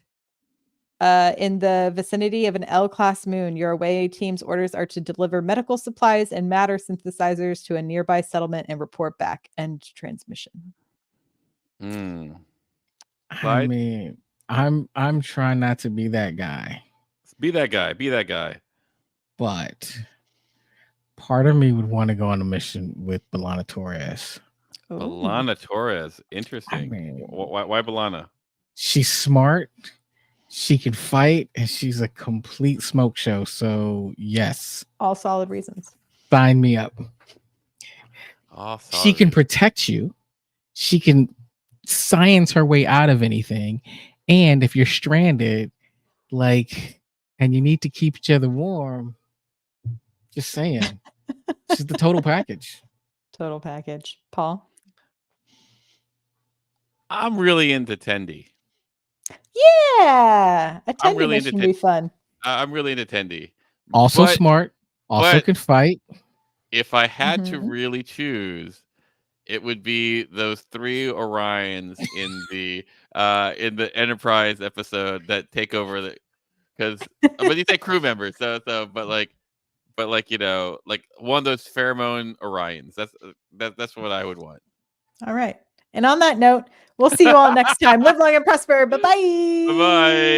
in the vicinity of an L-class moon. Your away team's orders are to deliver medical supplies and matter synthesizers to a nearby settlement and report back. End transmission. Mm. I Clyde? mean, I'm trying not to be that guy, Be that guy. Be that guy. but part of me would want to go on a mission with B'Elanna Torres. Ooh. B'Elanna Torres. Interesting. I mean- Why B'Elanna? She's smart, she can fight, and she's a complete smoke show. So yes, All solid reasons. sign me up. Oh, She can protect you. She can science her way out of anything. And if you're stranded, like, and you need to keep each other warm, just saying, she's the total package. Total package. Paul? I'm really into Tendi. Yeah. A I'm Tendi really into mission would be fun. I'm really into Tendi. Also But smart, also but- can fight. if I had to Mhm. really choose, it would be those 3 Orions in the Enterprise episode that take over the, because but you say crew members, so but like you know, like one of those pheromone Orions. That's what I would want. All right. And on that note, we'll see you all next time. Live long and prosper. Bye-bye. Bye bye.